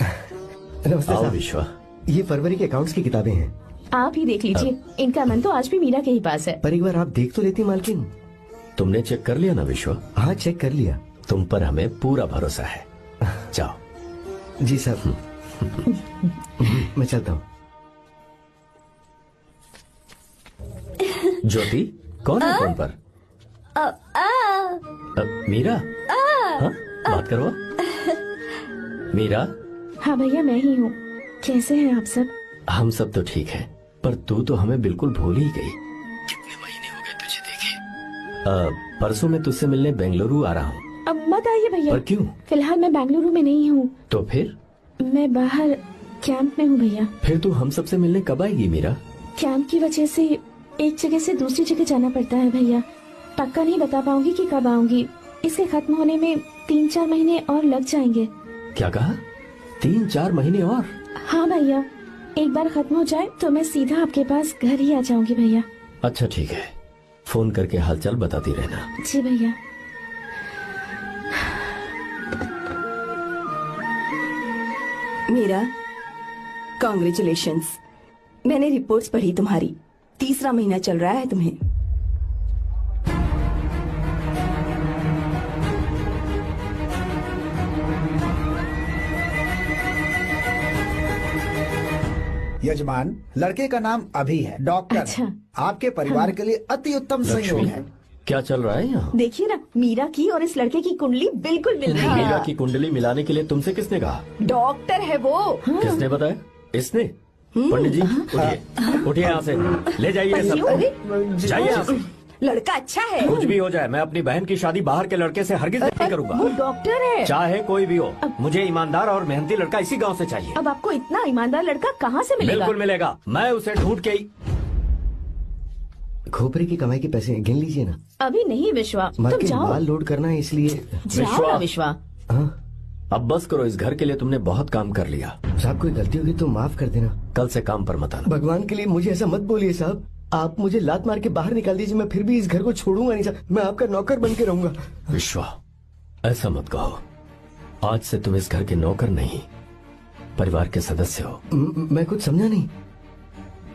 नमस्ते साहब। विश्वा, ये फरवरी के अकाउंट्स की किताबें हैं। आप ही देख लीजिए, इनका मन तो आज भी मीरा के ही पास है। पर एक बार आप देख तो लेती मालकिन। तुमने चेक कर लिया ना विश्वा? हाँ, चेक कर लिया। तुम पर हमें पूरा भरोसा है। जाओ। जी साहब। मैं चलता हूँ। ज्योति, कौन है फोन पर? मीरा? हाँ, बात करो। मीरा? हाँ भैया, मैं ही हूँ। कैसे हैं आप सब? हम सब तो ठीक हैं, पर तू तो हमें बिल्कुल भूल ही गई। कितने महीने हो गए तुझे देखे। परसों मैं तुझसे मिलने बेंगलुरु आ रहा हूँ। अब मत आइए भैया। पर क्यों? फिलहाल मैं बेंगलुरु में नहीं हूँ। तो फिर? मैं बाहर कैंप में हूँ भैया। फिर तू हम सबसे मिलने कब आएगी मीरा? कैंप की वजह से एक जगह से दूसरी जगह जाना पड़ता है भैया। पक्का नहीं बता पाऊंगी कि कब आऊंगी। इसके खत्म होने में 3-4 महीने और लग जाएंगे। क्या कहा? 3-4 महीने और? हाँ भैया, एक बार खत्म हो जाए तो मैं सीधा आपके पास घर ही आ जाऊंगी भैया। अच्छा ठीक है, फोन करके हालचाल बताती रहना। जी भैया। मीरा, कॉन्ग्रेचुलेशंस। मैंने रिपोर्ट्स पढ़ी तुम्हारी। 3रा महीना चल रहा है तुम्हें। यजमान, लड़के का नाम अभी है, डॉक्टर। अच्छा। आपके परिवार के लिए अति उत्तम संयोग है। क्या चल रहा है यहाँ? देखिए ना, मीरा की और इस लड़के की कुंडली बिल्कुल मिल रही है। मीरा की कुंडली मिलाने के लिए तुमसे किसने कहा? डॉक्टर है वो। किसने बताया? इसने? पंडित जी, उठिए, उठिए यहाँ से, ले जाइए सब। जाइए यहाँ से। लड़का अच्छा है। कुछ भी हो जाए, मैं अपनी बहन की शादी बाहर के लड़के से हरगिज नहीं करूंगा। वो डॉक्टर है। चाहे कोई भी हो, मुझे ईमानदार और मेहनती लड़का इसी गांव से चाहिए। अब आपको इतना ईमानदार लड़का कहाँ से मिलेगा? बिल्कुल मिलेगा, मैं उसे ढूंढ के ही। खोपरे की कमाई के पैसे गिन लीजिए ना। अभी नहीं विश्वा, तुम मालकिन, जाओ। माल लोड करना है इसलिए। जाओ ना विश्वा। हाँ? अब बस करो, इस घर के लिए तुमने बहुत काम कर लिया। साहब, कोई गलती होगी तो माफ कर देना। कल से काम पर मत आना। भगवान के लिए मुझे ऐसा मत बोलिए साहब। आप मुझे लात मार के बाहर निकाल दीजिए, मैं फिर भी इस घर को छोड़ूंगा नहीं साहब। मैं आपका नौकर बन के रहूंगा। विश्वा, ऐसा मत कहो। आज से तुम इस घर के नौकर नहीं, परिवार के सदस्य हो। मैं कुछ समझा नहीं।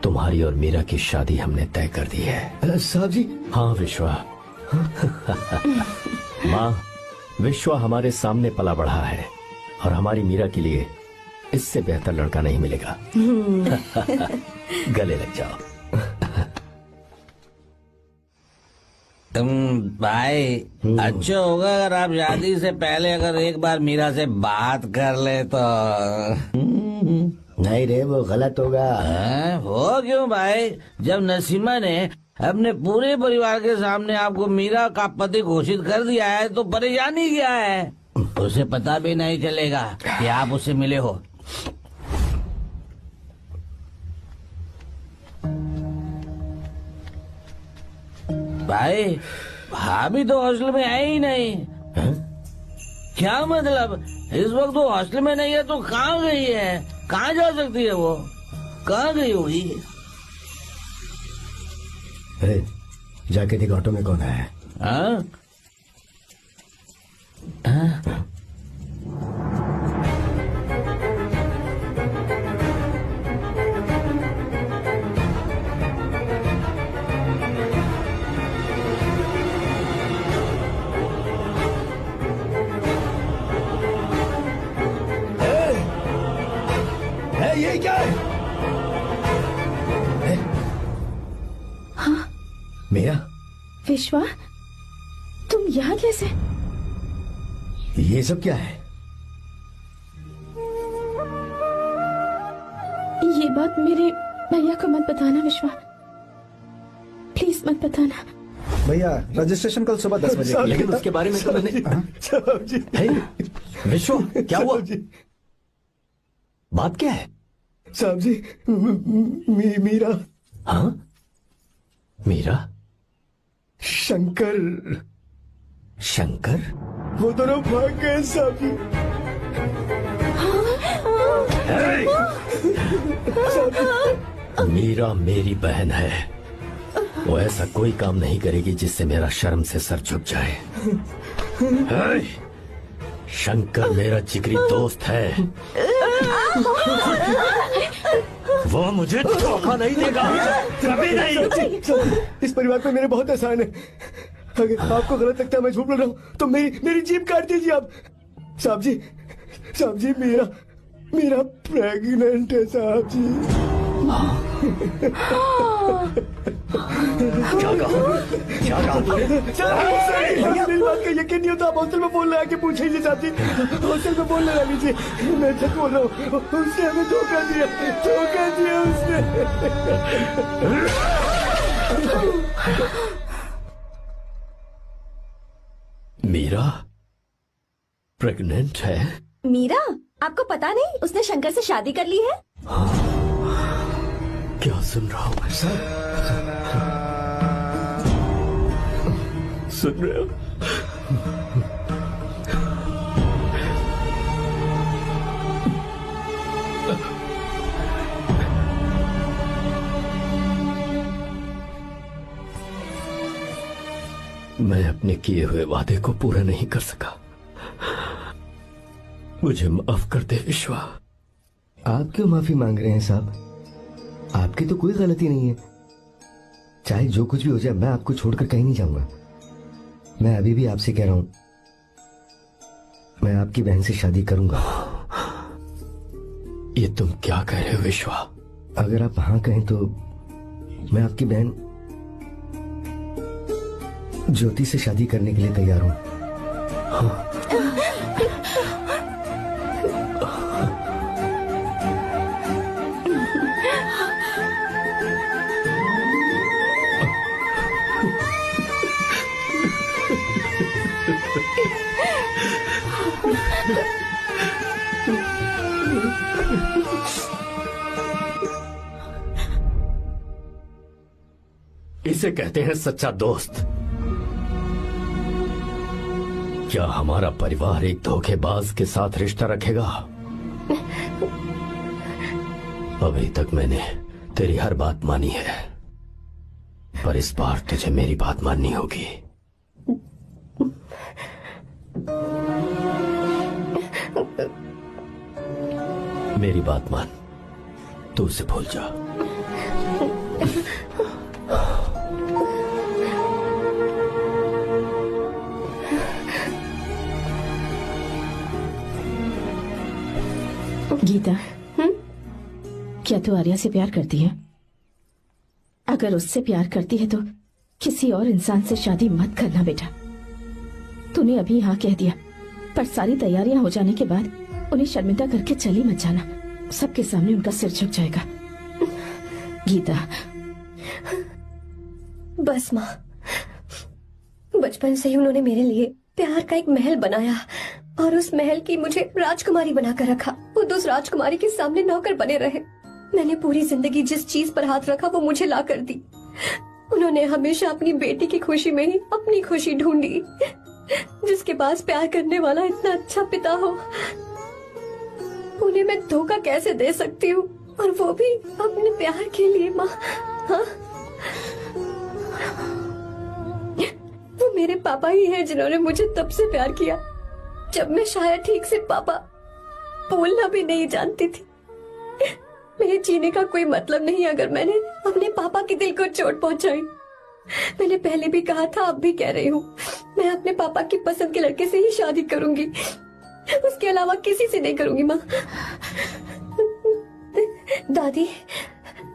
तुम्हारी और मीरा की शादी हमने तय कर दी है। साहब जी। हाँ विश्वा। माँ, विश्वा हमारे सामने पला बढ़ा है और हमारी मीरा के लिए इससे बेहतर लड़का नहीं मिलेगा। गले लग जाओ। तुम भाई, अच्छा होगा अगर आप शादी से पहले अगर एक बार मीरा से बात कर ले तो। नहीं रे, वो गलत होगा। वो क्यों भाई? जब नसीमा ने अपने पूरे परिवार के सामने आपको मीरा का पति घोषित कर दिया है तो परेशानी क्या है? उसे पता भी नहीं चलेगा कि आप उससे मिले हो। भाई, भाभी तो हॉस्टल में है ही नहीं। है? क्या मतलब? इस वक्त वो हॉस्टल में नहीं है तो कहाँ गई है? कहाँ जा सकती है वो? कहाँ गई होगी? अरे जाके देख ऑटो में कौन है। हाँ? हाँ? ये क्या है? विश्वा, तुम यहाँ कैसे? ये सब क्या है? ये बात मेरे भैया को मत बताना विश्वा, प्लीज मत बताना। भैया रजिस्ट्रेशन कल सुबह 10 बजे। लेकिन उसके बारे में तो मैंने। हे, विश्व, क्या हुआ? बात क्या है? साहब जी, मीरा। हाँ, मीरा? शंकर। शंकर? वो दोनों भाग गए साहब जी। मीरा मेरी बहन है, वो ऐसा कोई काम नहीं करेगी जिससे मेरा शर्म से सर झुक जाए। शंकर मेरा जिगरी दोस्त है, वो मुझे धोखा नहीं देगा, कभी नहीं। इस परिवार पे मेरे बहुत एहसान है, अगर आपको गलत लगता है मैं झूठ बोल रहा हूँ तो मेरी जीभ काट दीजिए आप। साहब जी, मेरा प्रेग्नेंट है साहब जी। क्या कहा? मेरी बात का यकीन नहीं होता, आप हॉस्टल में फोन लगा के पूछ लीजिए साहब जी, हॉस्टल में फोन लगा लीजिए। मैं सच बोल रहा हूँ, उसने हमें धोखा दिया उसने। मीरा प्रेग्नेंट है? मीरा, आपको पता नहीं उसने शंकर से शादी कर ली है? क्या सुन रहा हूँ मैं? सुन रहे हो? मैं अपने किए हुए वादे को पूरा नहीं कर सका, मुझे माफ कर दे विश्वा। आप क्यों माफी मांग रहे हैं साहब? आपकी तो कोई गलती नहीं है। चाहे जो कुछ भी हो जाए, मैं आपको छोड़कर कहीं नहीं जाऊंगा। मैं अभी भी आपसे कह रहा हूं, मैं आपकी बहन से शादी करूंगा। ये तुम क्या कह रहे हो विश्वा? अगर आप हाँ कहें तो मैं आपकी बहन ज्योति से शादी करने के लिए तैयार हूं। हाँ। इसे कहते हैं सच्चा दोस्त। क्या हमारा परिवार एक धोखेबाज के साथ रिश्ता रखेगा? अभी तक मैंने तेरी हर बात मानी है, पर इस बार तुझे मेरी बात माननी होगी। मेरी बात मान, तू उसे भूल जा। गीता, क्या तू आर्या से प्यार करती है? अगर उससे प्यार करती है तो किसी और इंसान से शादी मत करना बेटा। तूने अभी हाँ कह दिया, पर सारी तैयारियां हो जाने के बाद उन्हें शर्मिंदा करके चली मत जाना, सबके सामने उनका सिर झुक जाएगा। गीता। बस माँ, बचपन से ही उन्होंने मेरे लिए प्यार का एक महल बनाया और उस महल की मुझे राजकुमारी बनाकर रखा। वो उस राजकुमारी के सामने नौकर बने रहे। मैंने पूरी जिंदगी जिस चीज पर हाथ रखा वो मुझे ला कर दी। उन्होंने हमेशा अपनी बेटी की खुशी में ही अपनी खुशी ढूंढी। जिसके पास प्यार करने वाला इतना अच्छा पिता हो, उन्हें मैं धोखा कैसे दे सकती हूँ, और वो भी अपने प्यार के लिए। माँ, हाँ? वो मेरे पापा ही हैं जिन्होंने मुझे तब से प्यार किया जब मैं शायद ठीक से पापा बोलना भी नहीं जानती थी। मेरे जीने का कोई मतलब नहीं अगर मैंने अपने पापा के दिल को चोट पहुंचाई। मैंने पहले भी कहा था, अब भी कह रही हूँ, मैं अपने पापा की पसंद के लड़के से ही शादी करूंगी, उसके अलावा किसी से नहीं करूंगी। माँ, दादी,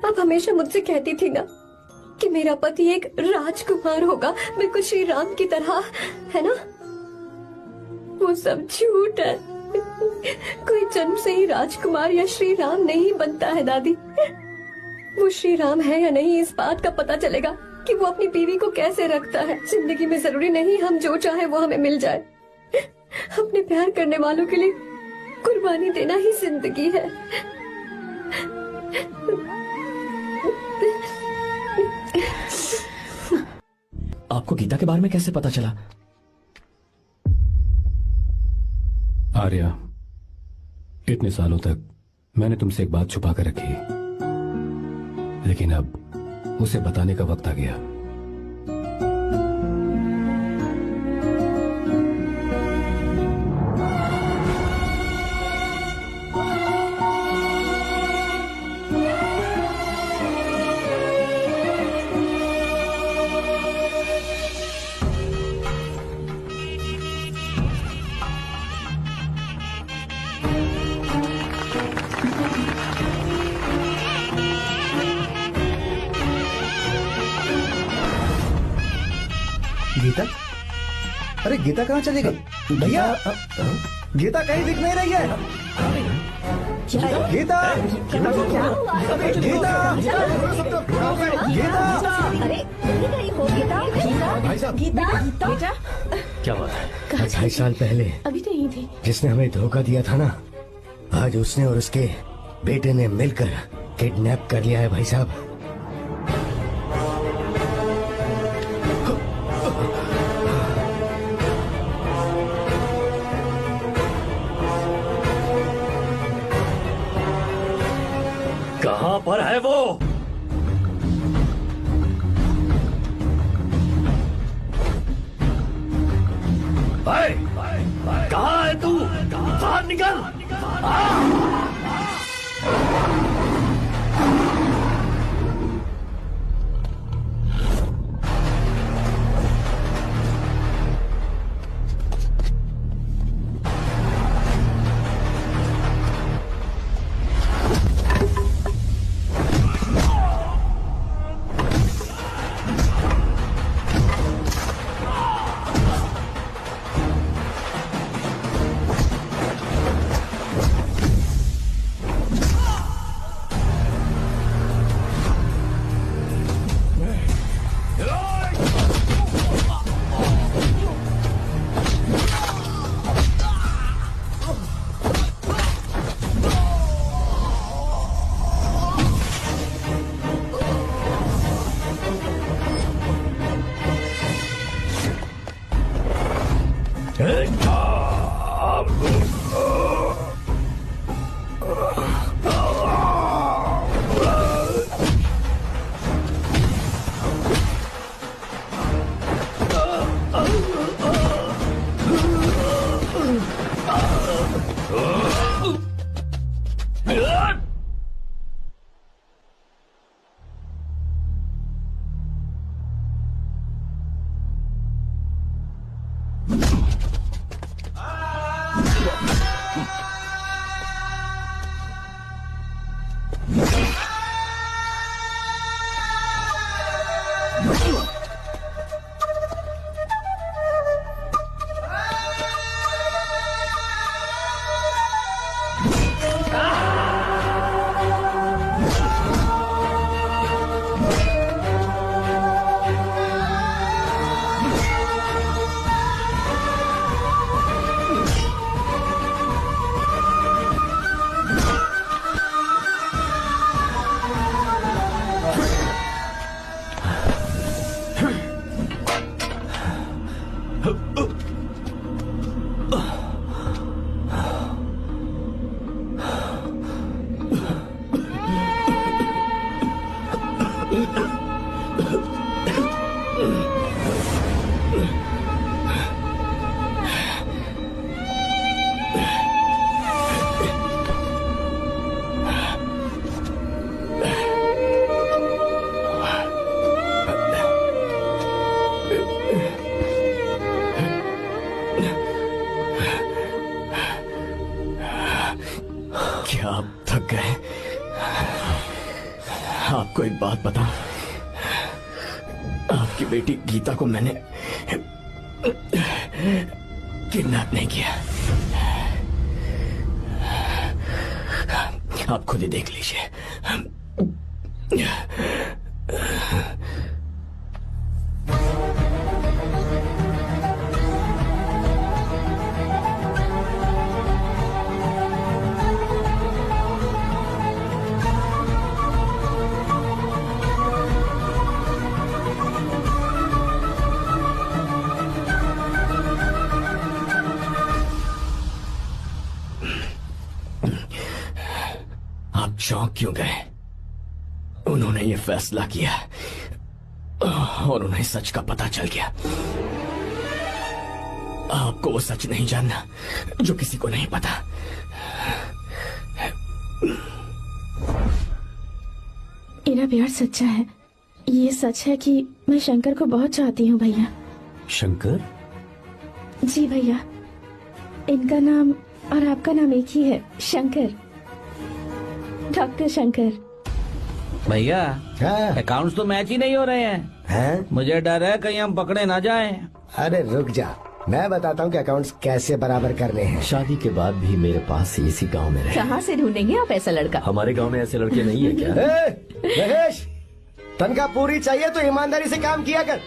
आप हमेशा मुझसे कहती थी ना, कि मेरा पति एक राजकुमार होगा, बिल्कुल श्री राम की तरह, है ना? वो सब झूठ है। कोई जन्म से ही राजकुमार या श्री राम नहीं बनता है दादी। वो श्री राम है या नहीं, इस बात का पता चलेगा कि वो अपनी बीवी को कैसे रखता है। जिंदगी में जरूरी नहीं हम जो चाहे वो हमें मिल जाए। अपने प्यार करने वालों के लिए कुर्बानी देना ही जिंदगी है। आपको गीता के बारे में कैसे पता चला? आर्या, इतने सालों तक मैंने तुमसे एक बात छुपा कर रखी, लेकिन अब उसे बताने का वक्त आ गया। गीता? अरे गीता कहाँ चली गई? भैया, गीता कहीं दिख नहीं रही है। गीता, गीता, गीता, अरे कहीं हो गीता? भाई साहब, बेटा क्या बात है? 28 साल पहले अभी तो यही थी। जिसने हमें धोखा दिया था ना, आज उसने और उसके बेटे ने मिलकर किडनैप कर लिया है भाई साहब। कहां पर है वो? कहां है तू? बाहर निकल! क्या आप थक गए? आपको एक बात बताऊं, आपकी बेटी गीता को मैंने किडनैप नहीं किया। आप खुद ही देख लीजिए। आप चौंक क्यों गए? उन्होंने ये फैसला किया और उन्हें सच का पता चल गया। आपको वो सच नहीं जानना जो किसी को नहीं पता। मेरा प्यार सच्चा है। ये सच है कि मैं शंकर को बहुत चाहती हूँ भैया। शंकर? जी भैया, इनका नाम और आपका नाम एक ही है, शंकर, डॉक्टर शंकर। भैया अकाउंट्स तो मैच ही नहीं हो रहे हैं। मुझे डर है कहीं हम पकड़े ना जाएं। अरे रुक जा, मैं बताता हूँ कि अकाउंट्स कैसे बराबर करने हैं। शादी के बाद भी मेरे पास इसी गांव में रहे। कहाँ से ढूंढेंगे आप ऐसा लड़का? हमारे गांव में ऐसे लड़के नहीं है क्या? महेश, तनख्वाह पूरी चाहिए तो ईमानदारी से काम किया कर।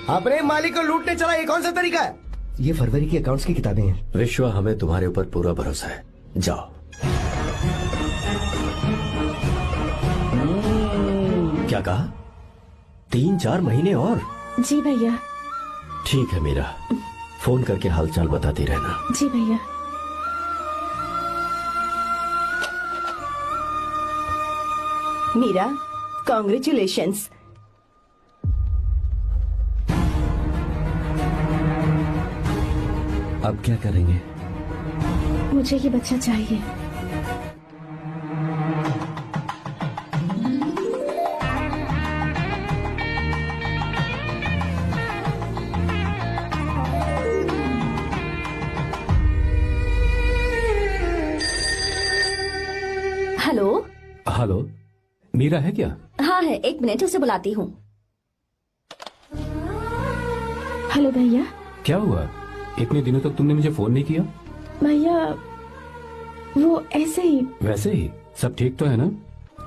अपने मालिक को लूटने चला, ये कौन सा तरीका है? ये फरवरी की अकाउंट्स की किताबें हैं। विश्वा, हमें तुम्हारे ऊपर पूरा भरोसा है। जाओ। क्या कहा? 3-4 महीने और? जी भैया। ठीक है मीरा, फोन करके हालचाल बताती रहना। जी भैया। मीरा, कॉन्ग्रेचुलेशंस। अब क्या करेंगे? मुझे ये बच्चा चाहिए। हेलो। हेलो, मीरा है क्या? हाँ है, 1 मिनट, उसे बुलाती हूँ। हेलो भैया। क्या हुआ? इतने दिनों तक तुमने मुझे फोन नहीं किया? भैया वो ऐसे ही। वैसे ही? सब ठीक तो है ना?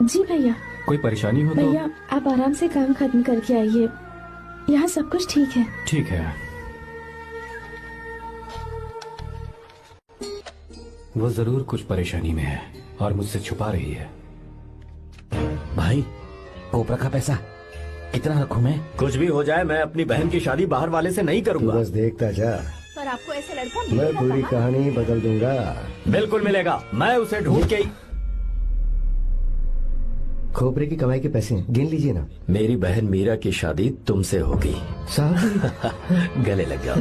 जी भैया। कोई परेशानी हो तो? भैया आप आराम से काम खत्म करके आइए, यहाँ सब कुछ ठीक है। ठीक है। वो जरूर कुछ परेशानी में है और मुझसे छुपा रही है। भाई, कोपरा का पैसा कितना रखूं मैं? कुछ भी हो जाए, मैं अपनी बहन की शादी बाहर वाले से नहीं करूंगा। बस देखता जा। पर आपको ऐसे लड़का मैं पूरी कहानी बदल दूंगा। बिल्कुल मिलेगा, मैं उसे ढूंढ के। खोपरे की कमाई के पैसे हैं, गिन लीजिए ना। मेरी बहन मीरा की शादी तुमसे होगी। साहब गले लग जाओ।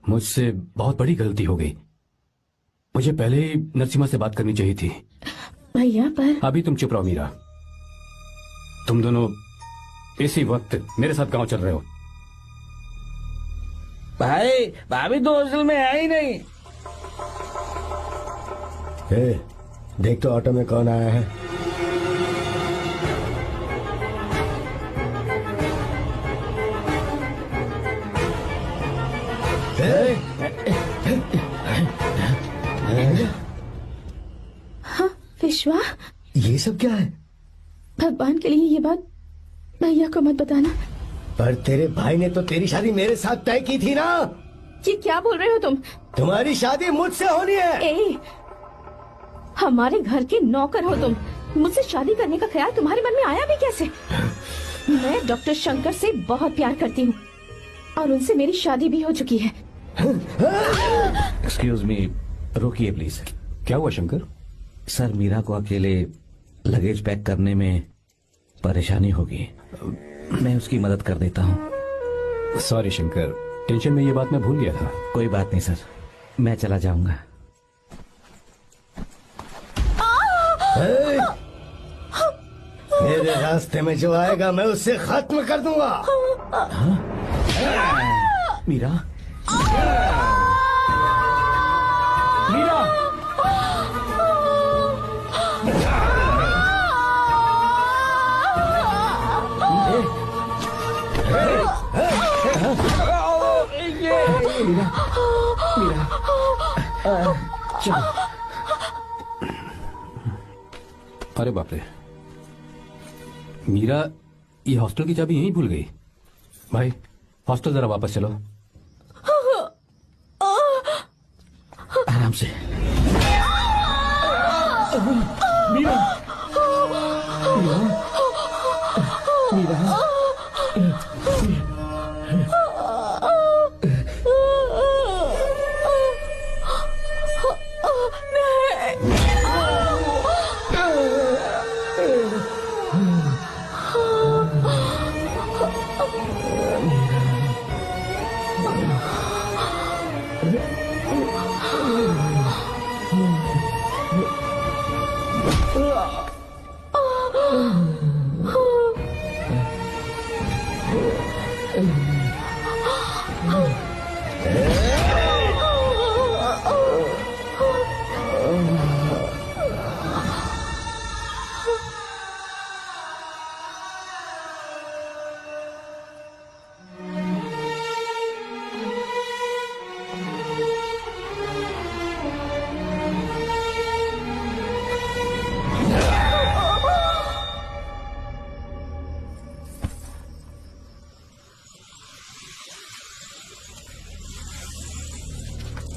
मुझसे बहुत बड़ी गलती हो गई। मुझे पहले ही नरसिम्हा से बात करनी चाहिए थी। भैया पर अभी तुम चुप रहो मीरा। तुम दोनों इसी वक्त मेरे साथ गांव चल रहे हो। भाई, भाभी तो हॉस्टल में है ही नहीं। देख तो ऑटो में कौन आया है। हाँ विश्वा, ये सब क्या है? भगवान के लिए ये बात भैया को मत बताना। पर तेरे भाई ने तो तेरी शादी मेरे साथ तय की थी ना। ये क्या बोल रहे हो तुम? तुम्हारी शादी मुझसे होनी है। हमारे घर के नौकर हो तुम, मुझसे शादी करने का ख्याल तुम्हारे मन में आया भी कैसे? मैं डॉक्टर शंकर से बहुत प्यार करती हूँ और उनसे मेरी शादी भी हो चुकी है। एक्सक्यूज मी, रोकिए प्लीज। क्या हुआ शंकर? सर, मीरा को अकेले लगेज पैक करने में परेशानी होगी, मैं उसकी मदद कर देता हूँ। सॉरी शंकर, टेंशन में ये बात मैं भूल गया था। कोई बात नहीं सर, मैं चला जाऊंगा। मेरे रास्ते में जो आएगा मैं उसे खत्म कर दूंगा। मीरा, मीरा, मीरा, मीरा, चलो। अरे बाप रे, मीरा ये हॉस्टल की चाबी यहीं भूल गई। भाई हॉस्टल जरा वापस चलो। आराम से। मीरा, मीरा, मीरा,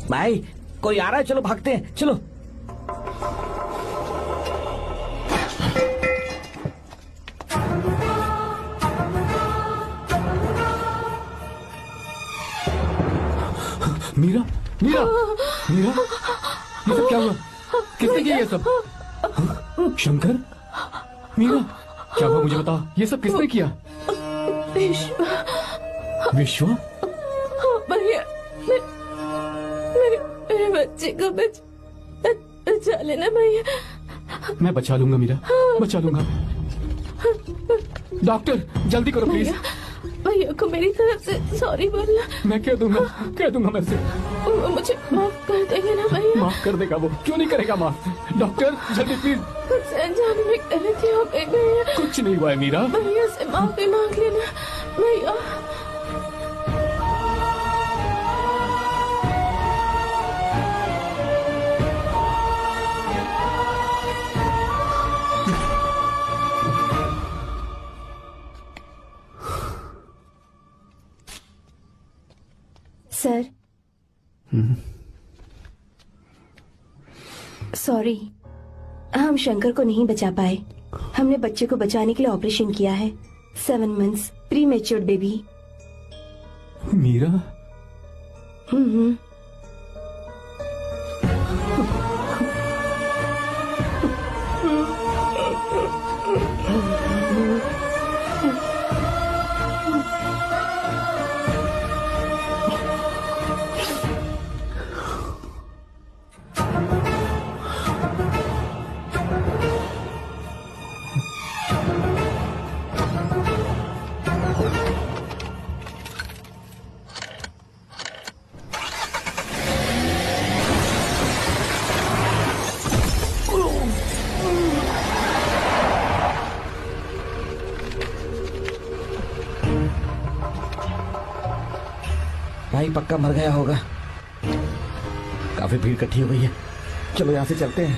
भाई कोई आ रहा है, चलो भागते हैं, चलो। मीरा, मीरा, मीरा, ये सब क्या हुआ? किसने किया ये सब? शंकर, मीरा, क्या हुआ मुझे बताओ, ये सब किसने किया? विश्वा? भैया, मेरे बच्चे को बचा लेना भैया। मैं बचा लूंगा मीरा, बचा लूंगा। डॉक्टर जल्दी करो प्लीज। भैया को मेरी तरफ से सॉरी बोलना। मैं कह दूंगा मैं से। मुझे माफ कर देंगे ना भैया? माफ कर देगा वो, क्यों नहीं करेगा माफ? डॉक्टर जल्दी प्लीज। कुछ अनजाने में गलती हो गई भैया। कुछ नहीं हुआ है मीरा। भैया से माफी मांग लेना भैया। सर, सॉरी, हम शंकर को नहीं बचा पाए। हमने बच्चे को बचाने के लिए ऑपरेशन किया है। 7 months pre matured baby. Meera? भाई पक्का मर गया होगा। काफी भीड़ इकट्ठी हो गई है, चलो यहाँ से चलते हैं।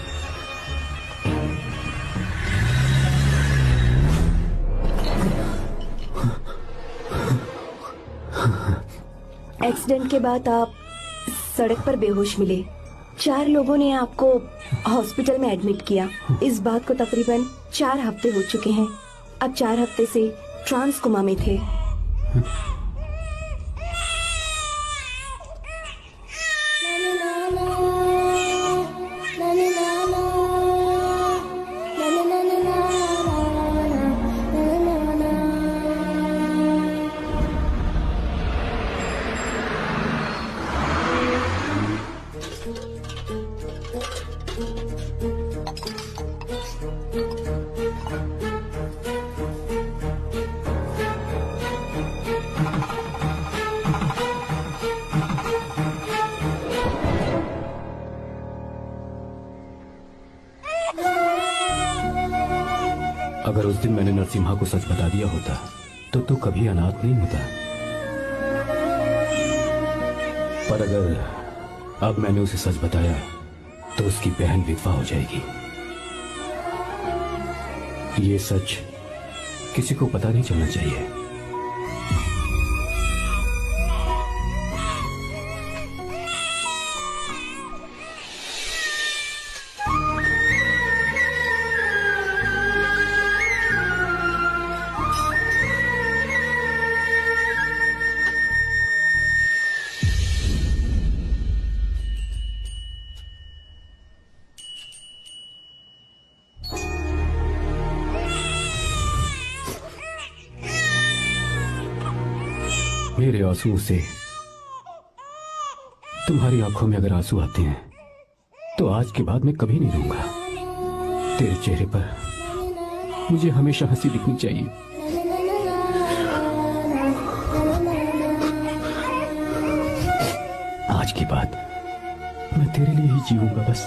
एक्सीडेंट के बाद आप सड़क पर बेहोश मिले। 4 लोगों ने आपको हॉस्पिटल में एडमिट किया। इस बात को तकरीबन 4 हफ्ते हो चुके हैं। अब 4 हफ्ते से ट्रांस कोमा में थे। अगर उस दिन मैंने नरसिम्हा को सच बता दिया होता तो तू कभी अनाथ नहीं होता। पर अगर अब मैंने उसे सच बताया तो उसकी बहन विधवा हो जाएगी। ये सच किसी को पता नहीं चलना चाहिए। मेरे आंसुओं से तुम्हारी आंखों में अगर आंसू आते हैं तो आज के बाद मैं कभी नहीं रोऊंगा। तेरे चेहरे पर मुझे हमेशा हंसी दिखनी चाहिए। आज के बाद मैं तेरे लिए ही जीऊंगा बस।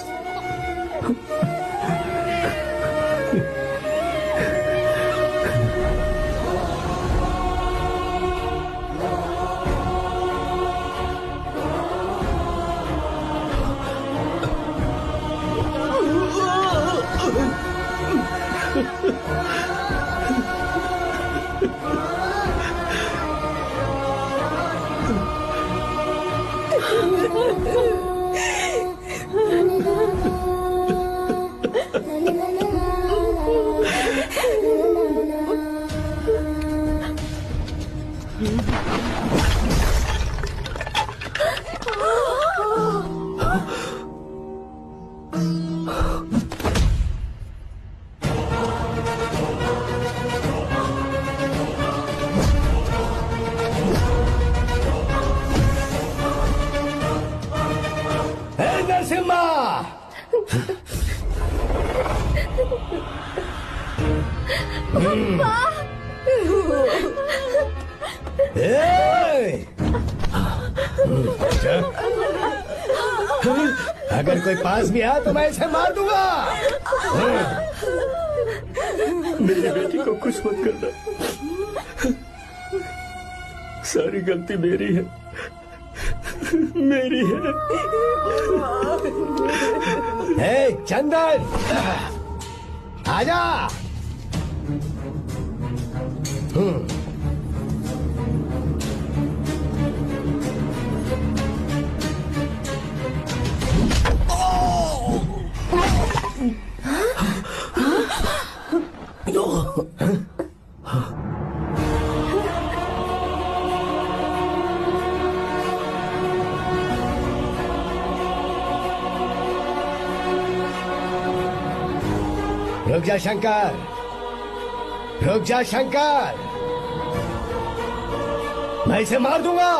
अगर कोई पास भी आया तो मैं इसे मार दूंगा। मेरी बेटी को कुछ मत करना, सारी गलती मेरी है, मेरी है। हे चंदन, आजा। रुक जा शंकर, रुक जा शंकर, मैं इसे मार दूंगा।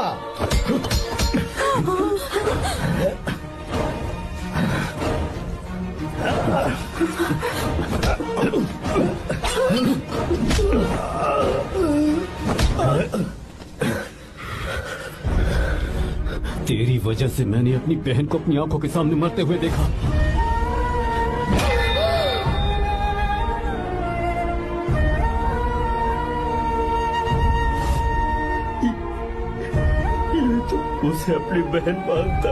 तेरी वजह से मैंने अपनी बहन को अपनी आंखों के सामने मरते हुए देखा। उसे अपनी बहन मानता।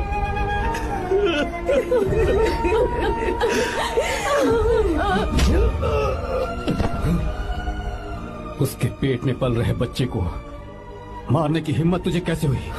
उसके पेट में पल रहे बच्चे को मारने की हिम्मत तुझे कैसे हुई?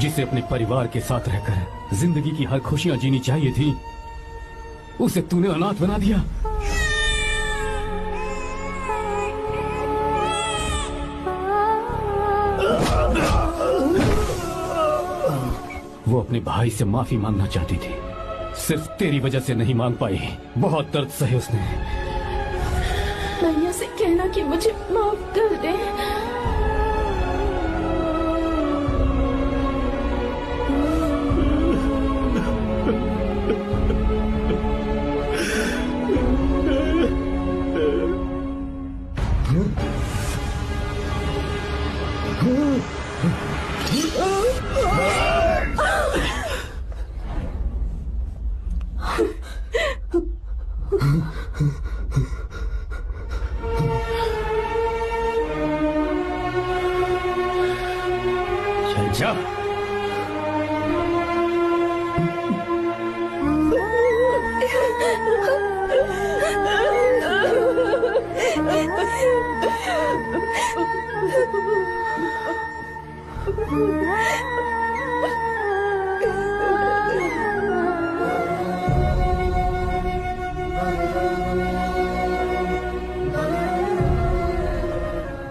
जिसे अपने परिवार के साथ रहकर जिंदगी की हर खुशियां जीनी चाहिए थी, उसे तूने अनाथ बना दिया। वो अपने भाई से माफी मांगना चाहती थी, सिर्फ तेरी वजह से नहीं मांग पाई। बहुत दर्द सहे उसने। भैया से कहना कि मुझे माफ कर दे। जा।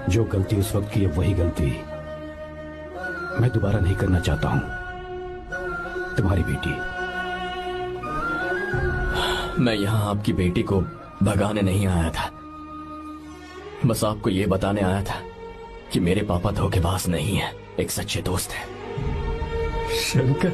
जो गलती उस वक्त की है वही गलती मैं दोबारा नहीं करना चाहता हूं। तुम्हारी बेटी। मैं यहाँ आपकी बेटी को भगाने नहीं आया था, बस आपको ये बताने आया था कि मेरे पापा धोखेबाज नहीं है, एक सच्चे दोस्त है। शंकर,